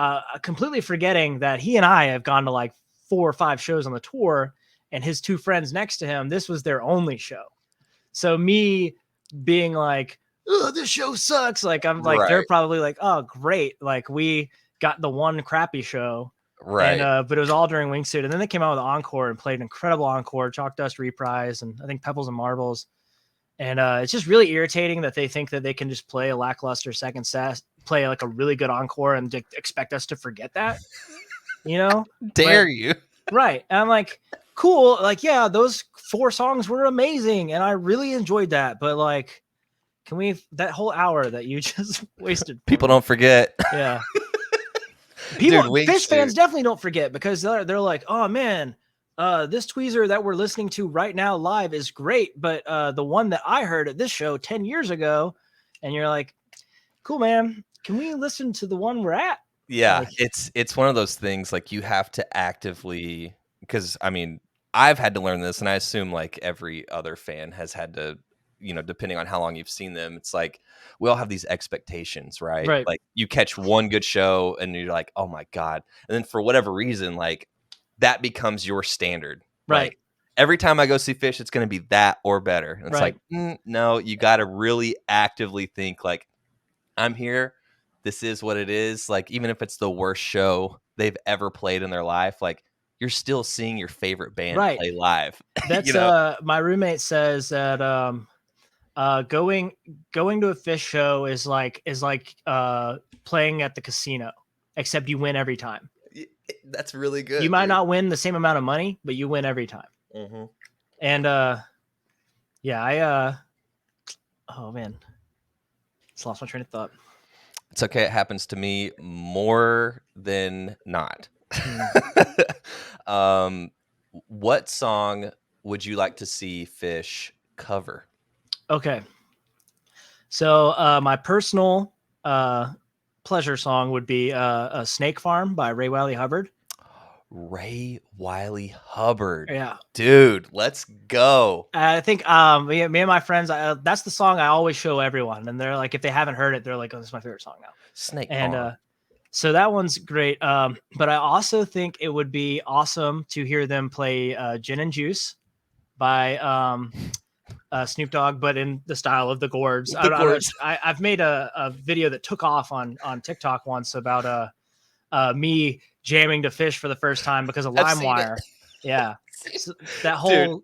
completely forgetting that he and I have gone to like 4 or 5 shows on the tour, and his 2 friends next to him, this was their only show. So me being like, oh, this show sucks. Like, I'm like, they're probably like, oh, great. Like, we got the one crappy show. Right. And but it was all during Wingsuit. And then they came out with an encore and played an incredible encore, Chalk Dust Reprise, and I think Pebbles and Marbles. And it's just really irritating that they think that they can just play a lackluster second set, play like a really good encore, and expect us to forget that. Dare you? Right. And I'm like, cool. Like, yeah, those 4 songs were amazing, and I really enjoyed that. But like, can we, that whole hour that you just wasted? People don't forget. Yeah. People, Dude, Phish fans definitely don't forget, because they're like, oh man, this tweezer that we're listening to right now live is great, but the one that I heard at this show 10 years ago, and you're like, cool, man, can we listen to the one we're at? Yeah, like, it's one of those things, like, you have to actively, because I mean, I've had to learn this, and I assume like every other fan has had to, depending on how long you've seen them, it's like we all have these expectations, right? Right. Like you catch one good show and you're like, oh my God. And then for whatever reason, like that becomes your standard. Right. Like every time I go see Phish, it's going to be that or better. And it's Right. like, no, you got to really actively think like, I'm here. This is what it is. Like, even if it's the worst show they've ever played in their life, like you're still seeing your favorite band Right. play live. That's my roommate says that going to a Phish show is like playing at the casino, except you win every time. That's really good. You might not win the same amount of money, but you win every time. Mm-hmm. And oh man, just lost my train of thought. It's okay. It happens to me more than not. What song would you like to see Phish cover? Okay. So my personal pleasure song would be a Snake Farm by Ray Wylie Hubbard. Ray Wylie Hubbard. Yeah. Dude, let's go. I think me and my friends, that's the song I always show everyone. And they're like, if they haven't heard it, they're like, oh, this is my favorite song now. Snake And Farm. so that one's great. But I also think it would be awesome to hear them play Gin and Juice by Snoop Dogg, but in the style of the Gourds. I've made a video that took off on TikTok once about me jamming to Phish for the first time because of LimeWire. Yeah, so that whole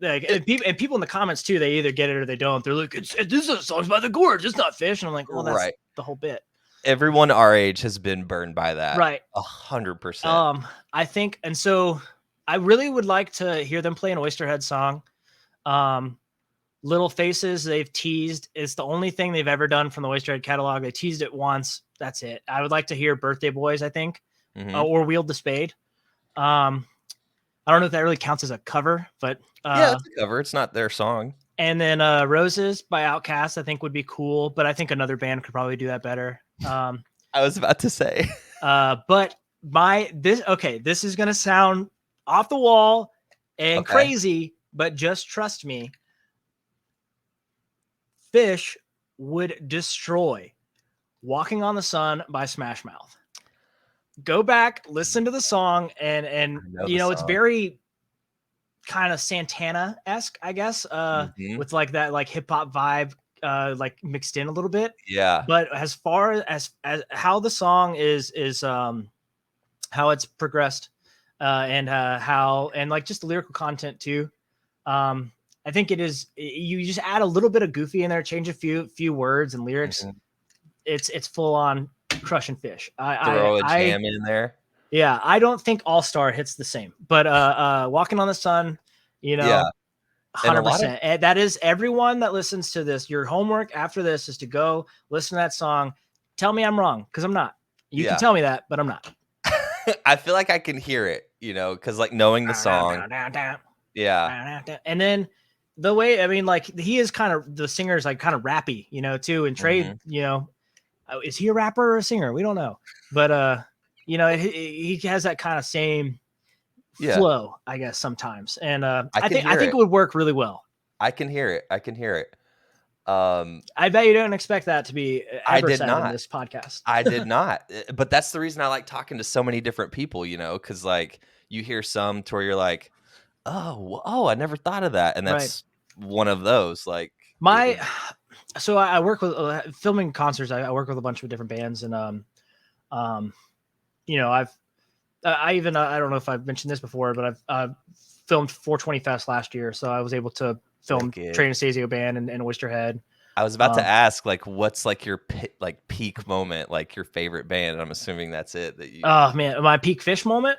like, and people in the comments too. They either get it or they don't. They're like, this is a song by the Gourds. It's not Phish, and I'm like, well, that's right. The whole bit. Everyone our age has been burned by that, right? 100%. I think, and so I really would like to hear them play an Oysterhead song. Little Faces, they've teased. It's the only thing they've ever done from the Oysterhead catalog. They teased it once. That's it. I would like to hear Birthday Boys, I think, or Wield the Spade. I don't know if that really counts as a cover, but yeah, it's a cover. It's not their song. And then Roses by Outkast, I think would be cool, but I think another band could probably do that better. I was about to say, but this is gonna sound off the wall and crazy, but just trust me. Phish would destroy Walking on the Sun by Smash Mouth. Go back, listen to the song, and it's very kind of Santana-esque, I guess, with like that like hip hop vibe like mixed in a little bit. Yeah. But as far as how the song is how it's progressed and how and like just the lyrical content too. I think it is. You just add a little bit of goofy in there, change a few words and lyrics. It's full on crushing Phish. Throw a jam in there. Yeah, I don't think All Star hits the same, but Walking on the Sun, 100%. That is everyone that listens to this. Your homework after this is to go listen to that song. Tell me I'm wrong because I'm not. You can tell me that, but I'm not. I feel like I can hear it, because like knowing the song. Yeah, and then. The way, I mean, like he is kind of the singer's like kind of rappy, too. And Trey, is he a rapper or a singer? We don't know, but he has that kind of same flow, I guess sometimes. And I think it would work really well. I can hear it. I bet you don't expect that to be ever said in this podcast. I did not, but that's the reason I like talking to so many different people, because like you hear some to where you're like, oh, I never thought of that. And that's one of those, like so I work with filming concerts. I work with a bunch of different bands and, I don't know if I've mentioned this before, but I've filmed 420 Fest last year. So I was able to film Trey Anastasio Band and Oysterhead. I was about to ask, like, what's like your peak moment, like your favorite band? And I'm assuming that's it. Oh man, my peak Phish moment.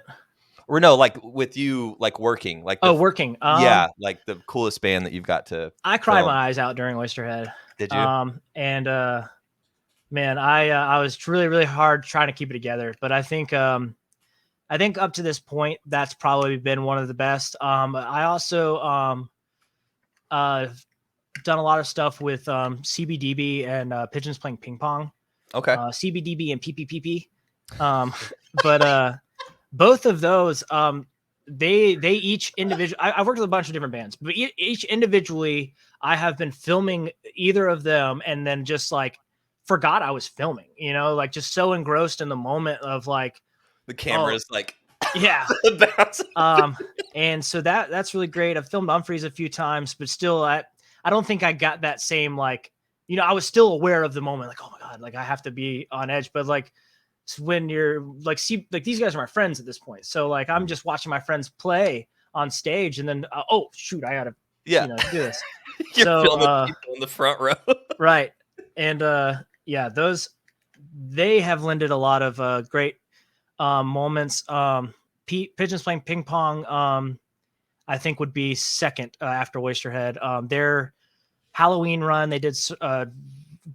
Or no, like with you, like working, like working. Yeah, like the coolest band that you've got to. I cried my eyes out during Oysterhead. Did you? And man, I was really really hard trying to keep it together, but I think up to this point that's probably been one of the best. I also done a lot of stuff with CBDB and Pigeons Playing Ping Pong. Okay. CBDB and PPPP. But both of those, they each individual. I've worked with a bunch of different bands, but each individually, I have been filming either of them, and then just like forgot I was filming. You know, like just so engrossed in the moment of like, The oh camera's like yeah. bouncing. And so that's really great. I've filmed Humphreys a few times, but still, I don't think I got that same like, you know, I was still aware of the moment, like, oh my god, like I have to be on edge. But like when you're like, see, like these guys are my friends at this point, so like I'm just watching my friends play on stage, and then oh shoot, I gotta Yeah. you know do this. You're So filming people in the front row. right, and yeah, those they have lended a lot of great moments. Pigeons playing ping pong. I think would be second after Oysterhead. Their Halloween run, they did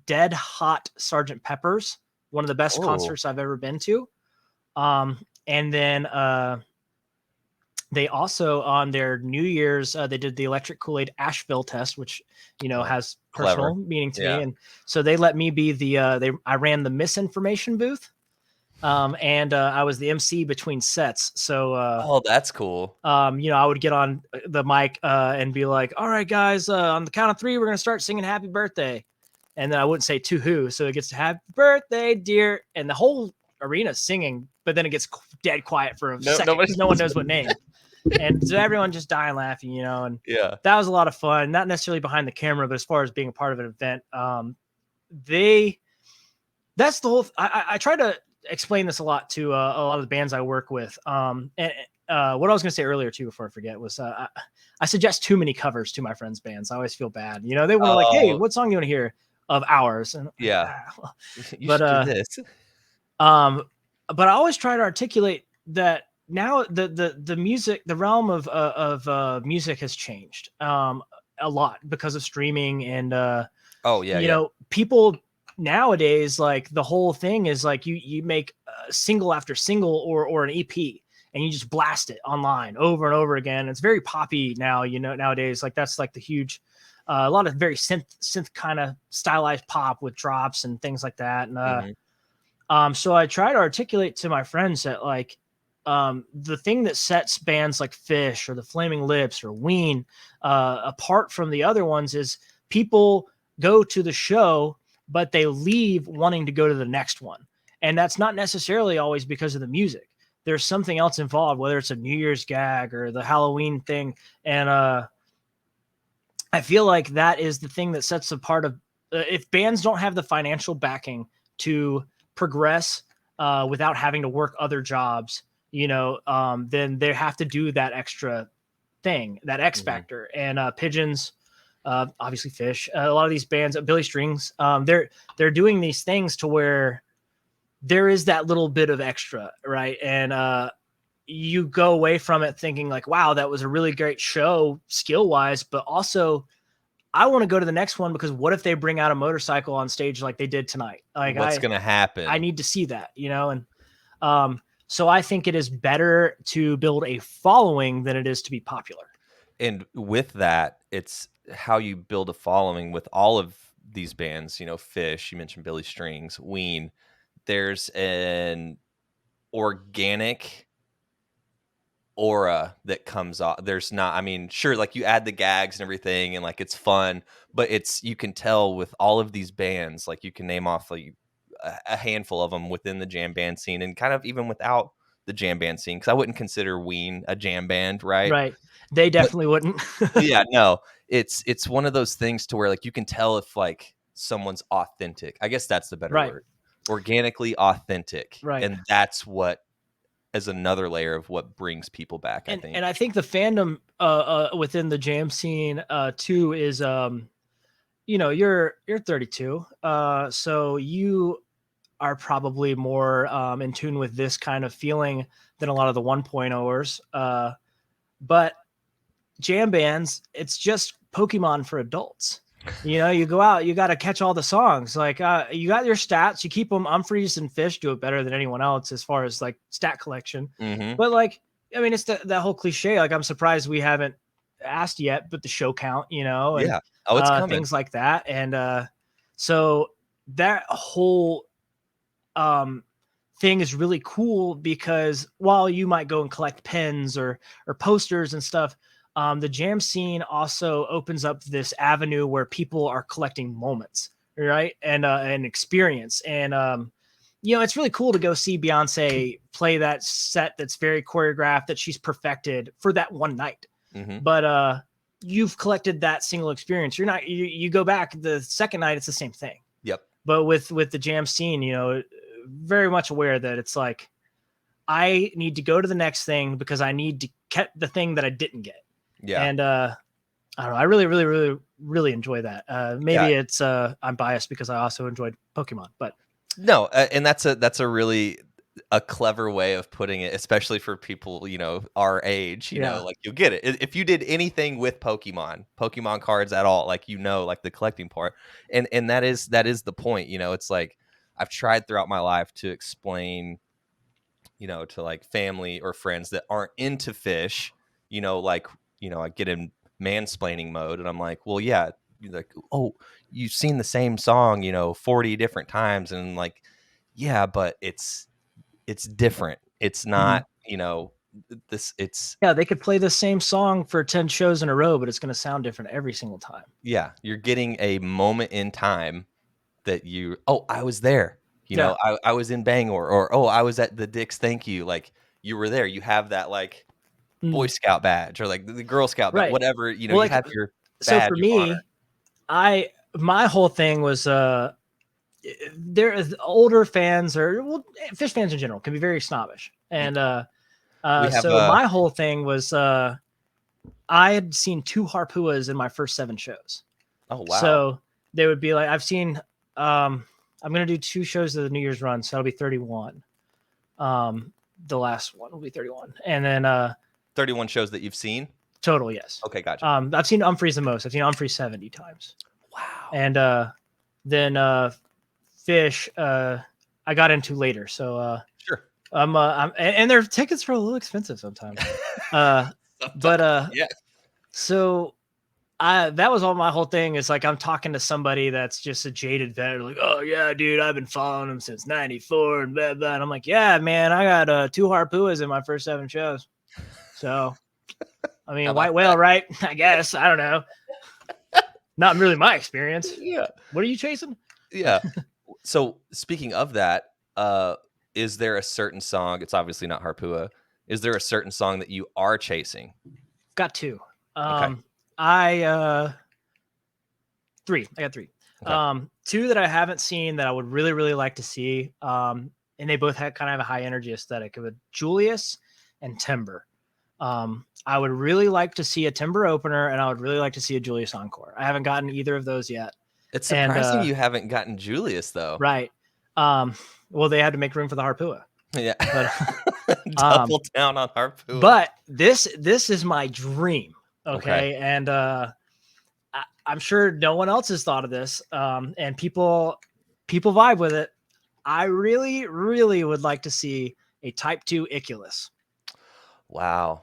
Dead Hot Sergeant Pepper's, one of the best concerts I've ever been to. And then they also on their New Year's they did the Electric Kool-Aid Asheville test, which you know has personal meaning to me, and so they let me be the I ran the misinformation booth. And I was the MC between sets. So, oh, that's cool. You know, I would get on the mic and be like, all right, guys, on the count of 3, we're going to start singing happy birthday. And then I wouldn't say to who. So it gets to happy birthday, dear. And the whole arena's singing, but then it gets dead quiet for a second because no one knows what name. And so everyone just dying laughing, you know, and that was a lot of fun, not necessarily behind the camera, but as far as being a part of an event, that's the whole, I try to explain this a lot to a lot of the bands I work with. And what I was going to say earlier too, before I forget, was I suggest too many covers to my friends' bands. I always feel bad. You know, they want to like, hey, what song you want to hear of ours? And you should do this. But I always try to articulate that now the music, the realm of music has changed a lot because of streaming and you know, people nowadays, like the whole thing is like you make a single after single or an EP and you just blast it online over and over again. It's very poppy now, you know, nowadays. Like that's like the huge a lot of very synth kind of stylized pop with drops and things like that. And so I try to articulate to my friends that like the thing that sets bands like Phish or the Flaming Lips or Ween apart from the other ones is people go to the show, but they leave wanting to go to the next one. And that's not necessarily always because of the music. There's something else involved, whether it's a New Year's gag or the Halloween thing. And I feel like that is the thing that sets apart of if bands don't have the financial backing to progress without having to work other jobs, you know, then they have to do that extra thing, that X factor. And Pigeons, obviously Phish, a lot of these bands, Billy Strings, they're doing these things to where there is that little bit of extra, right? And you go away from it thinking like, wow, that was a really great show skill wise, but also I want to go to the next one because what if they bring out a motorcycle on stage like they did tonight? Like what's going to happen? I need to see that, you know? And so I think it is better to build a following than it is to be popular. And with that, it's how you build a following with all of these bands, you know, Phish, you mentioned Billy Strings, Ween. There's an organic aura that comes off. There's not, I mean, sure, like you add the gags and everything and like it's fun, but it's, you can tell with all of these bands, like you can name off like a handful of them within the jam band scene and kind of even without the jam band scene, because I wouldn't consider Ween a jam band, right? Right. They definitely wouldn't. Yeah, no, it's one of those things to where like you can tell if like someone's authentic. I guess that's the better word. Organically authentic. Right. And that's what is another layer of what brings people back, I think. And I think the fandom within the jam scene too is you know, you're 32. So you are probably more in tune with this kind of feeling than a lot of the 1.0ers. But jam bands, it's just Pokemon for adults. You know, you go out, you got to catch all the songs. Like you got your stats, you keep them. Humphreys and Phish do it better than anyone else as far as like stat collection. But like, I mean, it's that whole cliche. Like, I'm surprised we haven't asked yet, but the show count, you know, and it's coming. things like that. And so that whole thing is really cool because while you might go and collect pens or posters and stuff, the jam scene also opens up this avenue where people are collecting moments, right? And experience. And it's really cool to go see Beyonce play that set that's very choreographed that she's perfected for that one night. Mm-hmm. But you've collected that single experience. You go back the second night, it's the same thing. Yep. But with the jam scene, very much aware that it's like, I need to go to the next thing because I need to get the thing that I didn't get. Yeah. And I don't know. I really, really, really, really enjoy that. Maybe it's I'm biased because I also enjoyed Pokemon, but no, and that's a really a clever way of putting it, especially for people, our age, like you'll get it. If you did anything with Pokemon cards at all, like, like the collecting part. And that is the point, it's like I've tried throughout my life to explain, to like family or friends that aren't into Phish, like, I get in mansplaining mode and I'm like, well, yeah, you're like, oh, you've seen the same song, 40 different times. And like, yeah, but it's different. It's not, they could play the same song for 10 shows in a row, but it's going to sound different every single time. Yeah. You're getting a moment in time that I was there, I was in Bangor, or, oh, I was at the Dick's Thank You. Like, you were there. You have that like Boy Scout badge or like the Girl Scout badge, whatever, you have your so badge for of me, honor. My whole thing was, there is older fans or Phish fans in general can be very snobbish. And, my whole thing was, I had seen 2 Harpuas in my first 7 shows. Oh, wow. So they would be like, I've seen, I'm going to do 2 shows of the New Year's run. So that'll be 31. The last one will be 31. And then, 31 shows that you've seen total. Yes. Okay. Gotcha. I've seen Umphreys the most. I've seen Umphreys 70 times. Wow. And, then, Phish, I got into later. So, sure. And their tickets are a little expensive sometimes. But yeah. So that was all my whole thing. Is like, I'm talking to somebody that's just a jaded vet. Like, oh yeah, dude, I've been following them since '94 and blah, blah. And I'm like, yeah, man, I got 2 Harpuas in my first 7 shows. So, I mean, white whale, right? I guess. I don't know. Not really my experience. Yeah. What are you chasing? Yeah. So speaking of that, is there a certain song? It's obviously not Harpua. Is there a certain song that you are chasing? Got 2. Okay. I got 3. Okay. 2 that I haven't seen that I would really, really like to see. And they both had kind of have a high energy aesthetic of Julius and Timber. I would really like to see a Timber opener, and I would really like to see a Julius encore. I haven't gotten either of those yet. It's surprising you haven't gotten Julius though. Right. Well, they had to make room for the Harpua. Yeah. But, double down on Harpua. But this is my dream. Okay. And I'm sure no one else has thought of this. And people vibe with it. I really, really would like to see a Type 2 Iculus. Wow.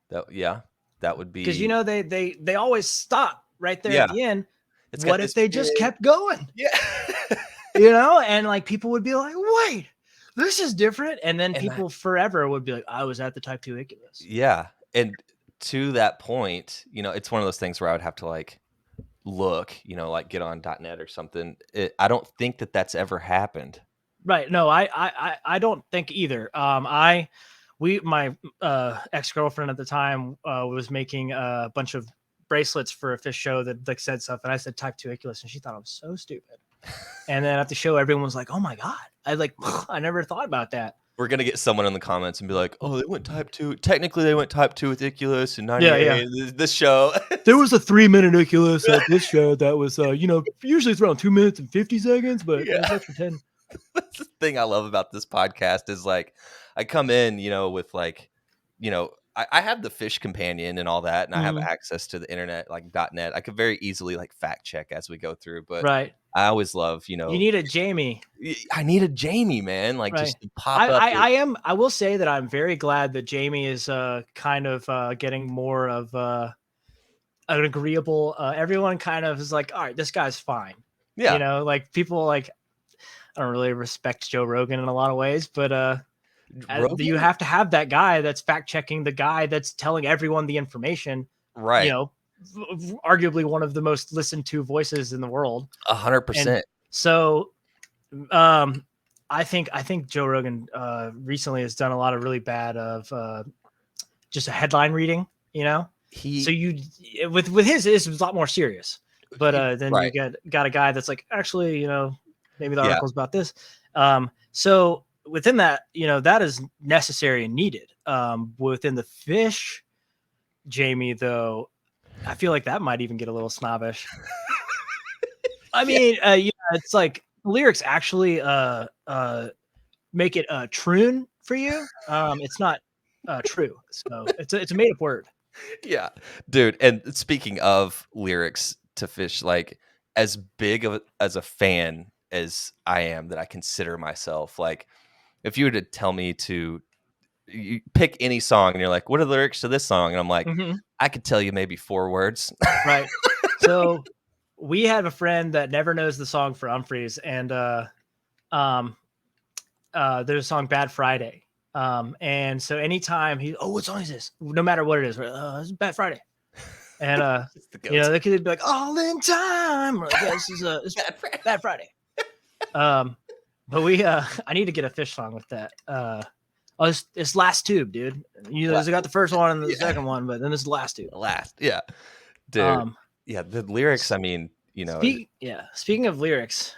That would be, because they always stop right there at the end. What if they just kept going? Yeah. And like people would be like, wait, this is different. And then people forever would be like, I was at the Type 2 Iculus. Yeah. And to that point, it's one of those things where I would have to like look, like get on .net or something. I don't think that that's ever happened. Right. No, I don't think either. My ex-girlfriend at the time was making a bunch of bracelets for a Phish show that like said stuff, and I said Type 2 Iculus, and she thought I was so stupid. And then at the show, everyone was like, "Oh my god!" I never thought about that. We're gonna get someone in the comments and be like, "Oh, they went Type 2. Technically, they went Type 2 with Iculus in '98." Yeah. This show, there was a 3-minute Iculus at this show that was, usually it's around 2 minutes and 50 seconds, but it was extra 10. That's the thing I love about this podcast is like, I come in, with like, I have the Phish companion and all that, and I have access to the internet, like .net. I could very easily like fact check as we go through, but right. I always love, you need a Jamie. I need a Jamie, man. Like just to pop up. I will say that I'm very glad that Jamie is kind of getting more of an agreeable. Everyone kind of is like, all right, this guy's fine. Yeah. Like people like don't really respect Joe Rogan in a lot of ways, but you Rogan? have to have that guy that's fact checking the guy that's telling everyone the information. Right. Arguably one of the most listened to voices in the world. 100%. So, I think Joe Rogan recently has done a lot of really bad of just a headline reading. So you with his is a lot more serious, but then you got a guy that's like, actually, maybe the article's about this. So within that, that is necessary and needed. Within the Phish, Jamie, though, I feel like that might even get a little snobbish. I mean, it's like lyrics actually make it troon for you. It's not true, so it's a made up word. Yeah, dude. And speaking of lyrics to Phish, like as big of as a fan as I am, that I consider myself, like if you were to tell me to you pick any song and you're like, what are the lyrics to this song? And I'm like, I could tell you maybe 4 words. Right. So we have a friend that never knows the song for Humphreys, and there's a song Bad Friday. And so anytime what song is this? No matter what it is, it's Bad Friday. And they could be like, all in time. Like, this is Bad Friday. But I need to get a Phish song with that. It's Last Tube, dude. I got the first one and the second one, but then it's the last tube. Yeah, dude. The lyrics. I mean, Speaking of lyrics,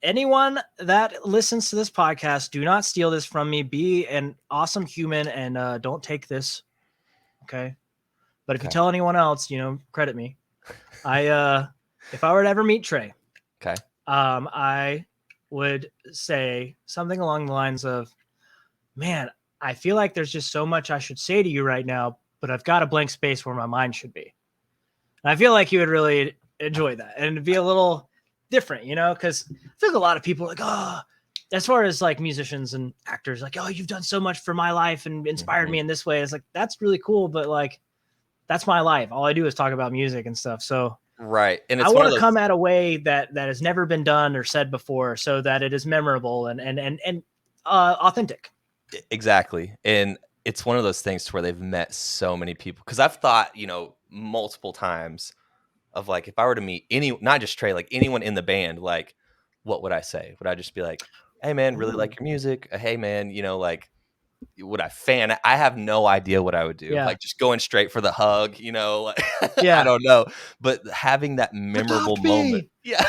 anyone that listens to this podcast, do not steal this from me. Be an awesome human and don't take this. Okay. But if you tell anyone else, credit me. If I were to ever meet Trey, I would say something along the lines of, man, I feel like there's just so much I should say to you right now, but I've got a blank space where my mind should be. And I feel like you would really enjoy that and it'd be a little different, because I feel like a lot of people are like, as far as like musicians and actors, like, oh, you've done so much for my life and inspired me in this way. It's like, that's really cool. But like, that's my life. All I do is talk about music and stuff. So right. And I want to come at a way that has never been done or said before, so that it is memorable and authentic. Exactly. And it's one of those things to where they've met so many people. Cause I've thought, multiple times of like, if I were to meet not just Trey, like anyone in the band, like, what would I say? Would I just be like, hey man, really like your music? Hey man, like, would I fan? I have no idea what I would do. Yeah. Like just going straight for the hug, like, I don't know. But having that memorable moment. Yeah.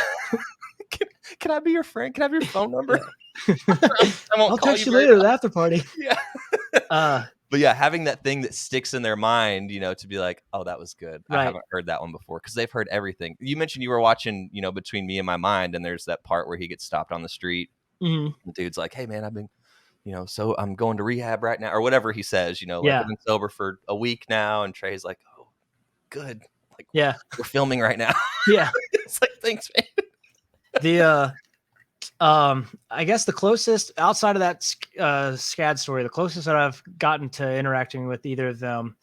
Can I be your friend? Can I have your phone number? Yeah. I'll text you later at the after party. Yeah. But yeah, having that thing that sticks in their mind, to be like, oh, that was good. Right. I haven't heard that one before, because they've heard everything. You mentioned you were watching, Between Me and My Mind, and there's that part where he gets stopped on the street. The dude's like, hey man, I've been, so I'm going to rehab right now, or whatever he says, like I've been sober for a week now. And Trey's like, oh, good. Like, we're filming right now. Yeah. It's like, thanks, man. I guess the closest outside of that SCAD story, the closest that I've gotten to interacting with either of them,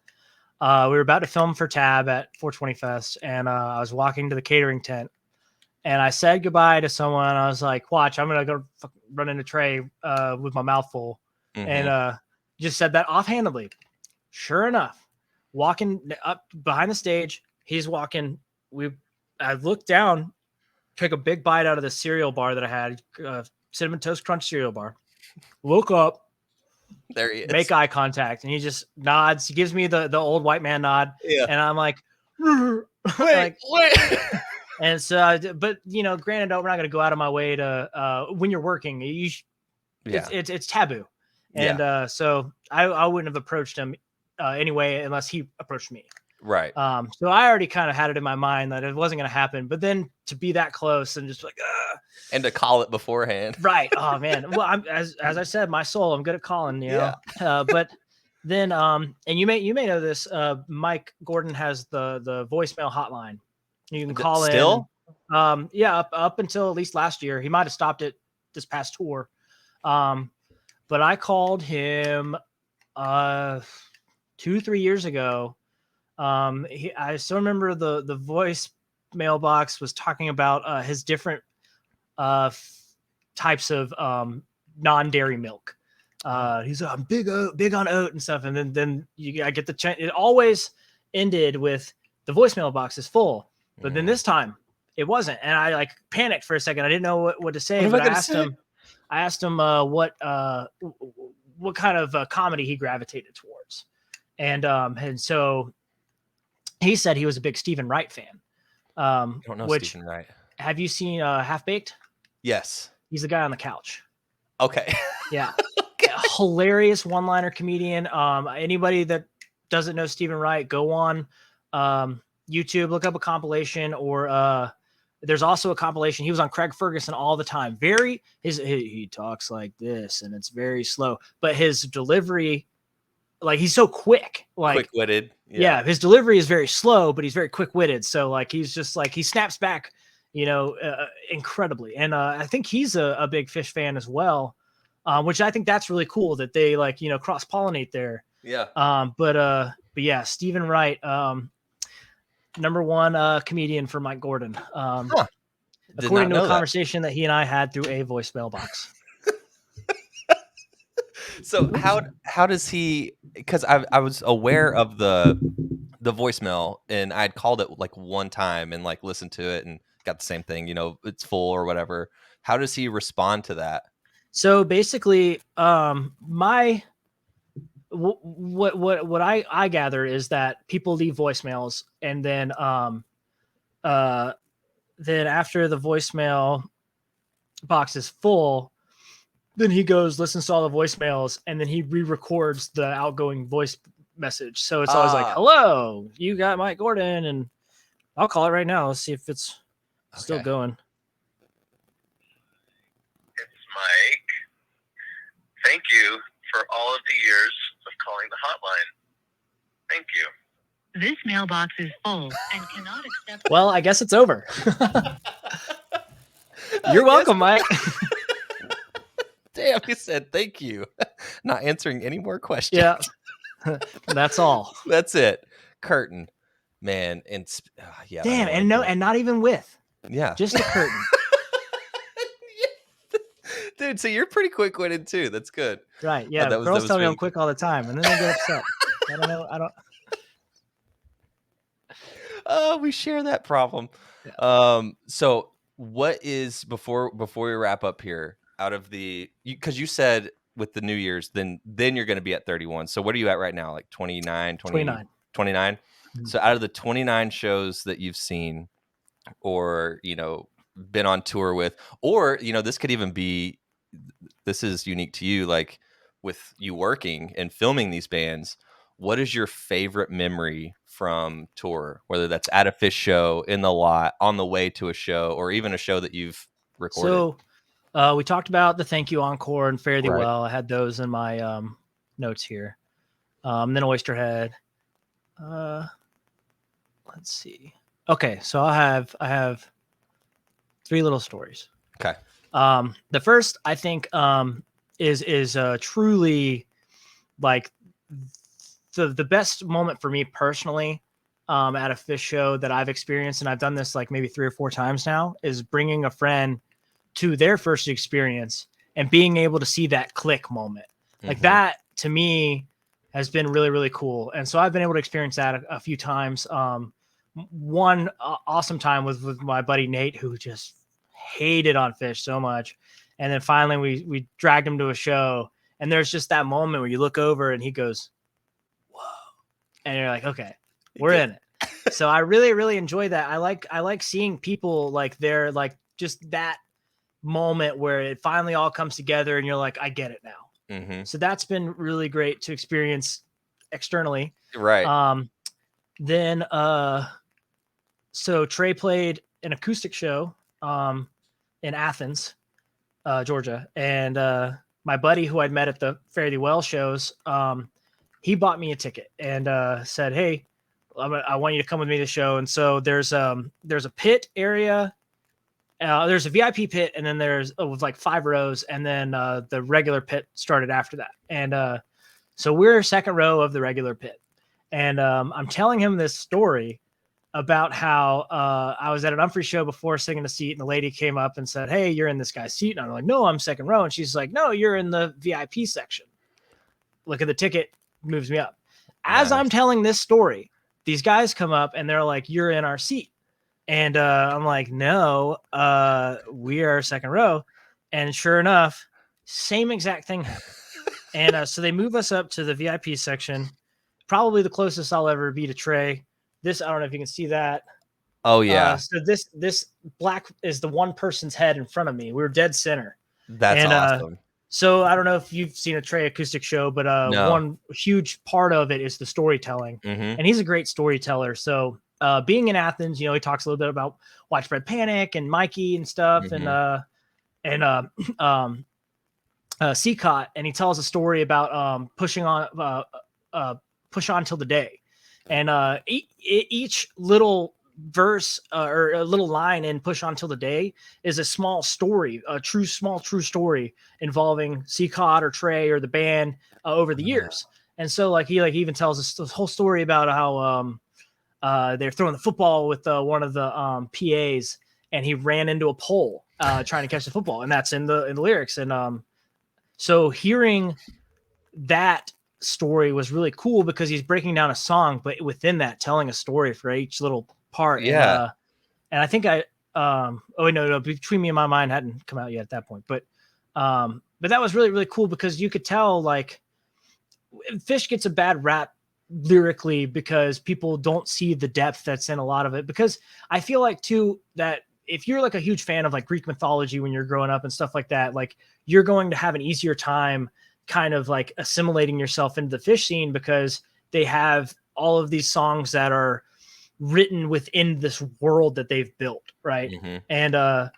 we were about to film for Tab at 420 Fest, and I was walking to the catering tent, and I said goodbye to someone. I was like, watch, I'm going to go run into Trey with my mouth full, and just said that offhandedly. Sure enough, walking up behind the stage, he's walking. I looked down, took a big bite out of the cereal bar that I had, Cinnamon Toast Crunch cereal bar. Look up. There he is. Make eye contact. And he just nods. He gives me the old white man nod. Yeah. And I'm like, wait. And so, but granted, we're not going to go out of my way to, when you're working, it's taboo. And so I wouldn't have approached him anyway, unless he approached me. Right. So I already kind of had it in my mind that it wasn't going to happen, but then to be that close and just like, and to call it beforehand. Right. Oh man. Well, I'm, as I said, my soul, I'm good at calling, but then, and you may know this, Mike Gordon has the voicemail hotline. You can call still? in. Up until at least last year. He might've stopped it this past tour. But I called him, 2-3 years ago. I still remember the voice mailbox was talking about his different types of non-dairy milk. He's like, I'm big on oat and stuff. And then I get the chance. It always ended with the voicemail box is full, but then this time it wasn't. And I like panicked for a second. I didn't know what to say, but I asked him what kind of comedy he gravitated towards. And so he said he was a big Stephen Wright fan. I don't know Stephen Wright. Have you seen Half Baked? Yes. He's the guy on the couch. Okay. Yeah. Hilarious one-liner comedian. Anybody that doesn't know Stephen Wright, go on YouTube, look up a compilation, or there's also a compilation. He was on Craig Ferguson all the time. He talks like this, and it's very slow, but his delivery, like he's so quick, like quick-witted. Yeah, his delivery is very slow, but he's very quick-witted. So like he's just like he snaps back, incredibly. And I think he's a big Phish fan as well, which I think that's really cool that they like cross-pollinate there. Yeah. But yeah, Stephen Wright, number one comedian for Mike Gordon. According to a conversation that he and I had through a voicemail box. So how does he? Because I was aware of the voicemail, and I'd called it like one time and like listened to it and got the same thing. It's full or whatever. How does he respond to that? So basically, what I gather is that people leave voicemails, and then after the voicemail box is full, then he goes, listens to all the voicemails, and then he re-records the outgoing voice message. So it's always like, hello, you got Mike Gordon, and I'll call it right now. Let's see if it's still going. It's Mike. Thank you for all of the years of calling the hotline. Thank you. This mailbox is full and cannot accept. Well, I guess it's over. You're welcome, Mike. Damn, he said thank you. Not answering any more questions. Yeah. That's all. That's it. Curtain. Man, and yeah. Damn, and not even with. Yeah. Just a curtain. Dude, so you're pretty quick-witted too. That's good. Right. Yeah. Girls tell me I'm quick all the time, and then they get upset. I don't. We share that problem. Yeah. So what is before we wrap up here? Out of because you said with the New Year's, then you're going to be at 31. So what are you at right now? Like 29, 29. Mm-hmm. So out of the 29 shows that you've seen, or been on tour with, or this could even be, this is unique to you, like with you working and filming these bands, what is your favorite memory from tour, whether that's at a Phish show, in the lot, on the way to a show, or even a show that you've recorded? So we talked about the Thank You Encore and Fare Thee Well. I had those in my notes here. Then Oysterhead. Let's see. Okay, so I have three little stories. Okay. The first, I think, is truly like the best moment for me personally at a Phish show that I've experienced, and I've done this like maybe 3 or 4 times now, is bringing a friend to their first experience and being able to see that click moment. Like that to me has been really, really cool. And so I've been able to experience that a few times. One awesome time was with my buddy Nate, who just hated on Phish so much. And then finally we dragged him to a show, and there's just that moment where you look over and he goes, whoa. And you're like, okay, we're in it. So I really, really enjoy that. I like seeing people like they're like just that moment where it finally all comes together and you're like, I get it now. Mm-hmm. So that's been really great to experience externally. Right. Then so Trey played an acoustic show in Athens, Georgia. And my buddy who I'd met at the Fare Thee Well shows, he bought me a ticket and said, hey, I want you to come with me to the show. And so there's a pit area. There's a VIP pit, and then there's with like 5 rows, and then the regular pit started after that. And so we're second row of the regular pit, and I'm telling him this story about how I was at an Humphrey show before singing a seat, and the lady came up and said, "Hey, you're in this guy's seat." And I'm like, "No, I'm second row." And she's like, "No, you're in the VIP section. Look at the ticket, moves me up." As I'm Nice. telling this story, these guys come up and they're like, "You're in our seat." And I'm like, "No, we are second row." And sure enough, same exact thing happened. And so they move us up to the VIP section, probably the closest I'll ever be to Trey. This, I don't know if you can see that. Oh yeah, So this black is the one person's head in front of me. We were dead center. that's And awesome. so I don't know if you've seen a Trey acoustic show, but No. one huge part of it is the storytelling. Mhm. And he's a great storyteller. So being in Athens, he talks a little bit about Widespread Panic and Mikey and stuff, Mhm. Seacott, and he tells a story about push on till the day, and each little verse or a little line in Push On Till the Day is a small story, a true story involving Seacott or Trey or the band over the years. And so like he even tells us this whole story about how they're throwing the football with one of the PAs, and he ran into a pole trying to catch the football, and that's in the lyrics. And so hearing that story was really cool because he's breaking down a song, but within that telling a story for each little part. Yeah. And I think oh wait, no, Between Me and My Mind hadn't come out yet at that point, but that was really, really cool because you could tell like Phish gets a bad rap lyrically because people don't see the depth that's in a lot of it. Because I feel like too that if you're like a huge fan of like Greek mythology when you're growing up and stuff like that, like you're going to have an easier time kind of like assimilating yourself into the Phish scene because they have all of these songs that are written within this world that they've built, right? Mhm. And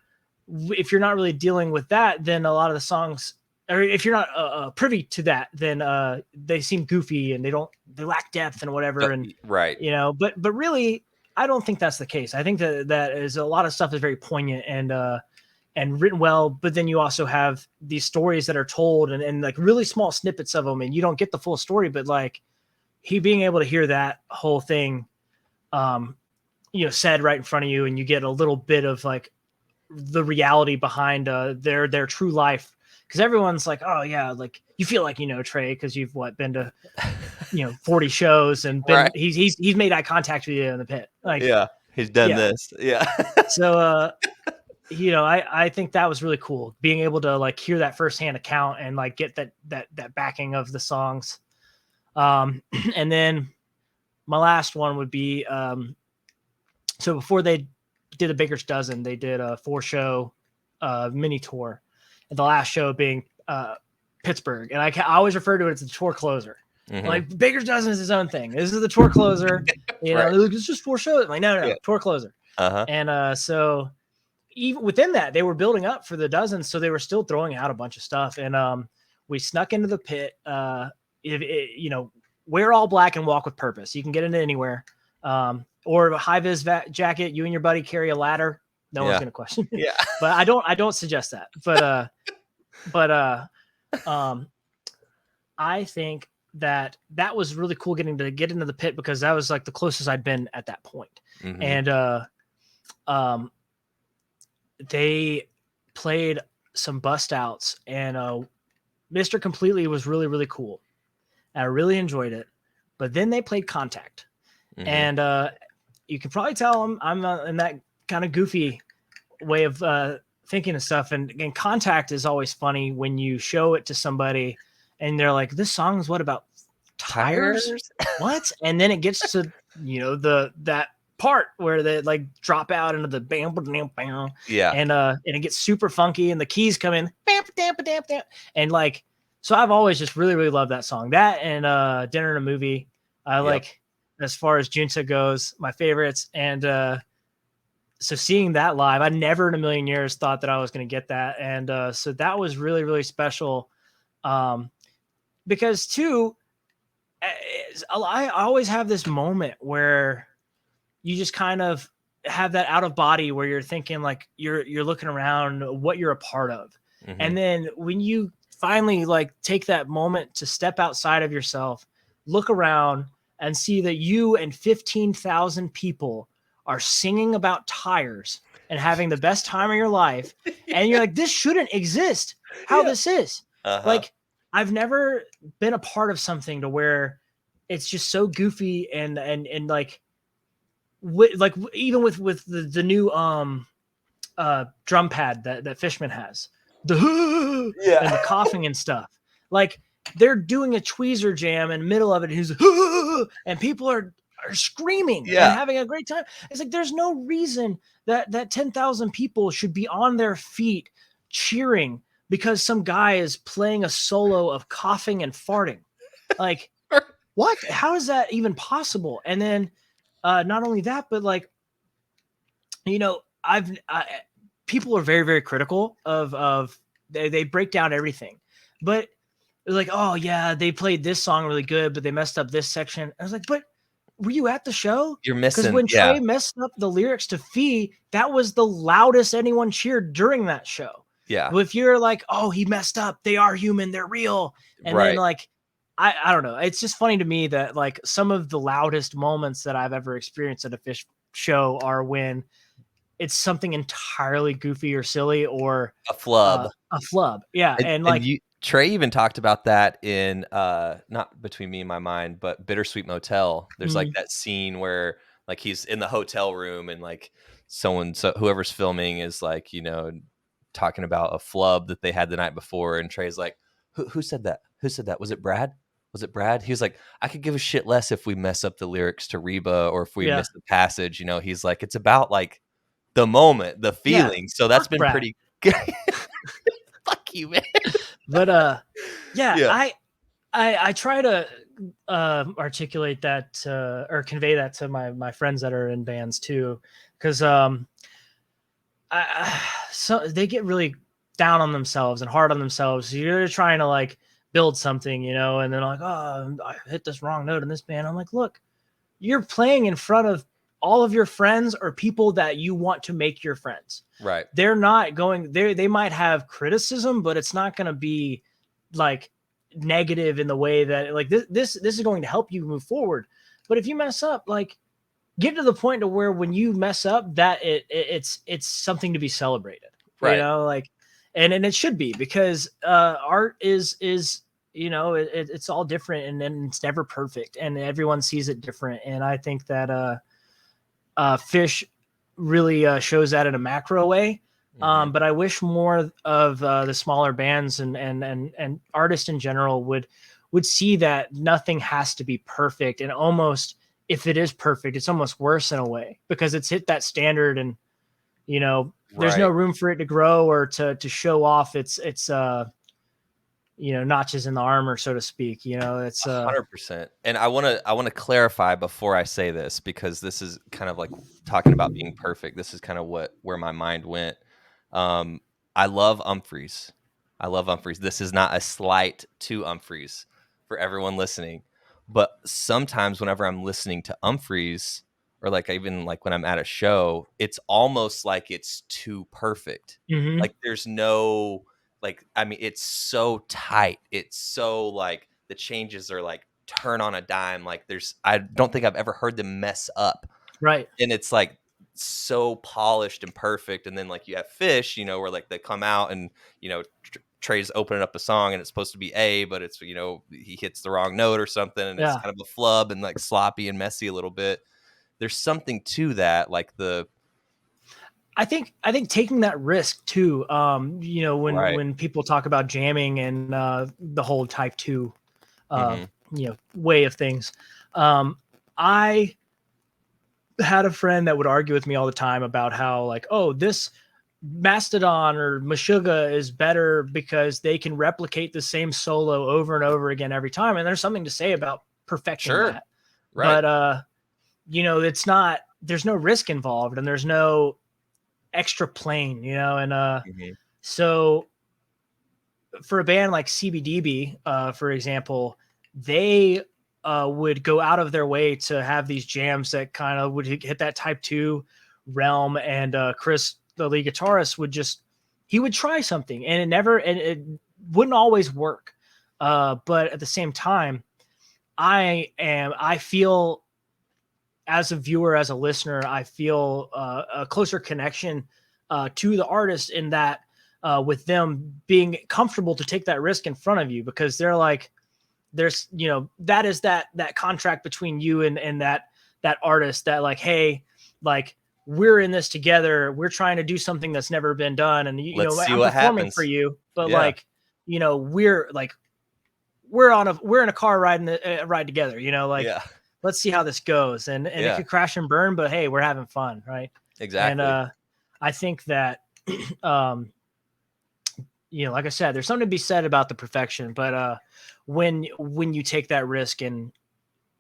if you're not really dealing with that, then a lot of the songs, or if you're not privy to that, then they seem goofy and they lack depth and whatever. And Right. but really, I don't think that's the case. I think that is a lot of stuff is very poignant and written well, but then you also have these stories that are told and like really small snippets of them, and you don't get the full story, but like he being able to hear that whole thing said right in front of you, and you get a little bit of like the reality behind their true life, because everyone's like, oh yeah, like you feel like Trey because you've been to 40 shows and been Right. he's made eye contact with you in the pit, like Yeah, he's done yeah. this. Yeah. So I think that was really cool, being able to like hear that firsthand account and like get that backing of the songs. And then my last one would be so before they did a Baker's Dozen, they did a 4-show mini tour, and the last show being Pittsburgh. And I always refer to it as the tour closer. Mhm. Like Baker's Dozen is his own thing. This is the tour closer. Right. Like, it's just 4 shows. I'm like, no, Yeah. tour closer. Uh-huh. And so even within that, they were building up for the dozen, so they were still throwing out a bunch of stuff. And we snuck into the pit. Wear all black and walk with purpose. You can get into anywhere. Or a high vis jacket. You and your buddy carry a ladder. No one's gonna question it. Yeah. But I don't suggest that. I think that was really cool getting to get into the pit because that was like the closest I'd been at that point. Mhm. And they played some bust outs, and Mr. Completely was really, really cool. I really enjoyed it. But then they played Contact. Mhm. And you can probably tell I'm in that kind of goofy way of thinking of stuff. And Contact is always funny when you show it to somebody and they're like, this song is what about tires? What? And then it gets to, that part where they like drop out into the bam, bam, bam. Yeah. And it gets super funky and the keys come in. Bam, bam, bam, bam. And like, so I've always just really, really loved that song. That and Dinner in a Movie. I like, as far as Junta goes, my favorites. And so seeing that live, I never in a million years thought that I was going to get that. And so that was really, really special. Because too, I always have this moment where you just kind of have that out of body where you're thinking like you're looking around what you're a part of. Mhm. And then when you finally like take that moment to step outside of yourself, look around and see that you and 15,000 people are singing about tires and having the best time of your life. And you're like, this shouldn't exist. How this is. Like, I've never been a part of something to where it's just so goofy and like, even with the new drum pad that Fishman has, and the coughing and stuff. Like, they're doing a tweezer jam in the middle of it, and people are screaming and having a great time. It's like there's no reason that 10,000 people should be on their feet cheering because some guy is playing a solo of coughing and farting. Like, what? How is that even possible? And then not only that, but like, you know, people are very, very critical of they break down everything, but they're like, oh yeah, they played this song really good, but they messed up this section. I was like, but were you at the show? You're missing. Because when Trey messed up the lyrics to Fee, that was the loudest anyone cheered during that show. Yeah. But if you're like, oh, he messed up, they are human, they're real. And then like, I don't know. It's just funny to me that like some of the loudest moments that I've ever experienced at a Phish show are when it's something entirely goofy or silly or a flub. Yeah. And like Trey even talked about that in not Between Me and My Mind, but Bittersweet Motel. There's like that scene where like he's in the hotel room and like whoever's filming is like, you know, talking about a flub that they had the night before, and Trey's like, who said that? Who said that? Was it Brad? Was it Brad? He was like, I could give a shit less if we mess up the lyrics to Reba or if we miss the passage. You know, he's like, it's about like the moment, the feeling. Yeah, so that's been Brad. pretty good. Fuck you, man. But I try to articulate that or convey that to my friends that are in bands too, because so they get really down on themselves and hard on themselves. So you're trying to like build something, you know, and then like, oh, I hit this wrong note in this band. I'm like, look, you're playing in front of all of your friends or people that you want to make your friends. Right. They're not going there. They might have criticism, but it's not going to be like negative in the way that like this is going to help you move forward. But if you mess up, like get to the point to where when you mess up that it's something to be celebrated. Right. You know, like, and it should be, because art is, you know, it's all different and it's never perfect and everyone sees it different. And I think that Phish really shows that in a macro way. But I wish more of the smaller bands and artists in general would see that nothing has to be perfect. And almost, if it is perfect, it's almost worse in a way because it's hit that standard and, you know, there's no room for it to grow or to show off its you know, notches in the armor, so to speak. You know, it's 100%. And I want to clarify before I say this, because this is kind of like talking about being perfect. This is kind of where my mind went. I love Humphreys. This is not a slight to Humphreys for everyone listening, but sometimes whenever I'm listening to Humphreys, or like even like when I'm at a show, it's almost like it's too perfect. Like there's no, like, I mean, it's so tight. It's so like the changes are like turn on a dime. Like I don't think I've ever heard them mess up. Right. And it's like so polished and perfect. And then like you have Phish, you know, where like they come out and, you know, Trey's opening up a song and it's supposed to be A, but it's, you know, he hits the wrong note or something and it's kind of a flub and like sloppy and messy a little bit. There's something to that, like I think taking that risk too, you know, when people talk about jamming and the whole type 2 you know, way of things. I had a friend that would argue with me all the time about how like, oh, this Mastodon or Meshuggah is better because they can replicate the same solo over and over again every time. And there's something to say about perfecting that. Right. But you know, there's no risk involved and there's no extra plane, you know, and so for a band like CBDB, for example, they would go out of their way to have these jams that kind of would hit that type 2 realm, and Chris, the lead guitarist, would try something and it wouldn't always work, but at the same time I feel as a viewer, as a listener, I feel a closer connection to the artist in that with them being comfortable to take that risk in front of you, because they're like, there's, that is that contract between you and that artist, that like, hey, like, we're in this together. We're trying to do something that's never been done. And, Let's see I'm what performing happens. for you, but Yeah. like, we're in a car ride together, like, Yeah. let's see how this goes. And it Yeah. could crash and burn, but hey, we're having fun. Right. Exactly. And I think that, like I said, there's something to be said about the perfection, but when you take that risk and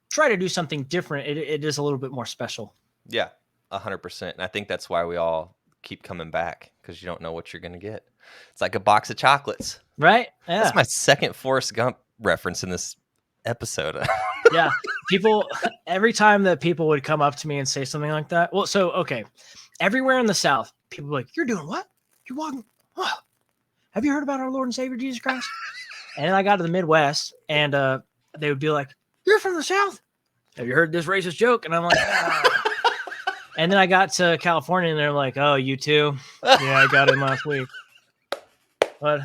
try to do something different, it is a little bit more special. Yeah, 100%. And I think that's why we all keep coming back, because you don't know what you're going to get. It's like a box of chocolates. Right? Yeah. That's my second Forrest Gump reference in this episode. Yeah. People, every time that people would come up to me and say something like that. Well, so, okay. Everywhere in the South, people were like, you're doing what? You're walking. Oh, have you heard about our Lord and Savior, Jesus Christ? And then I got to the Midwest, and they would be like, you're from the South? Have you heard this racist joke? And I'm like, ah. And then I got to California, and they're like, oh, you too? Yeah, I got him last week. But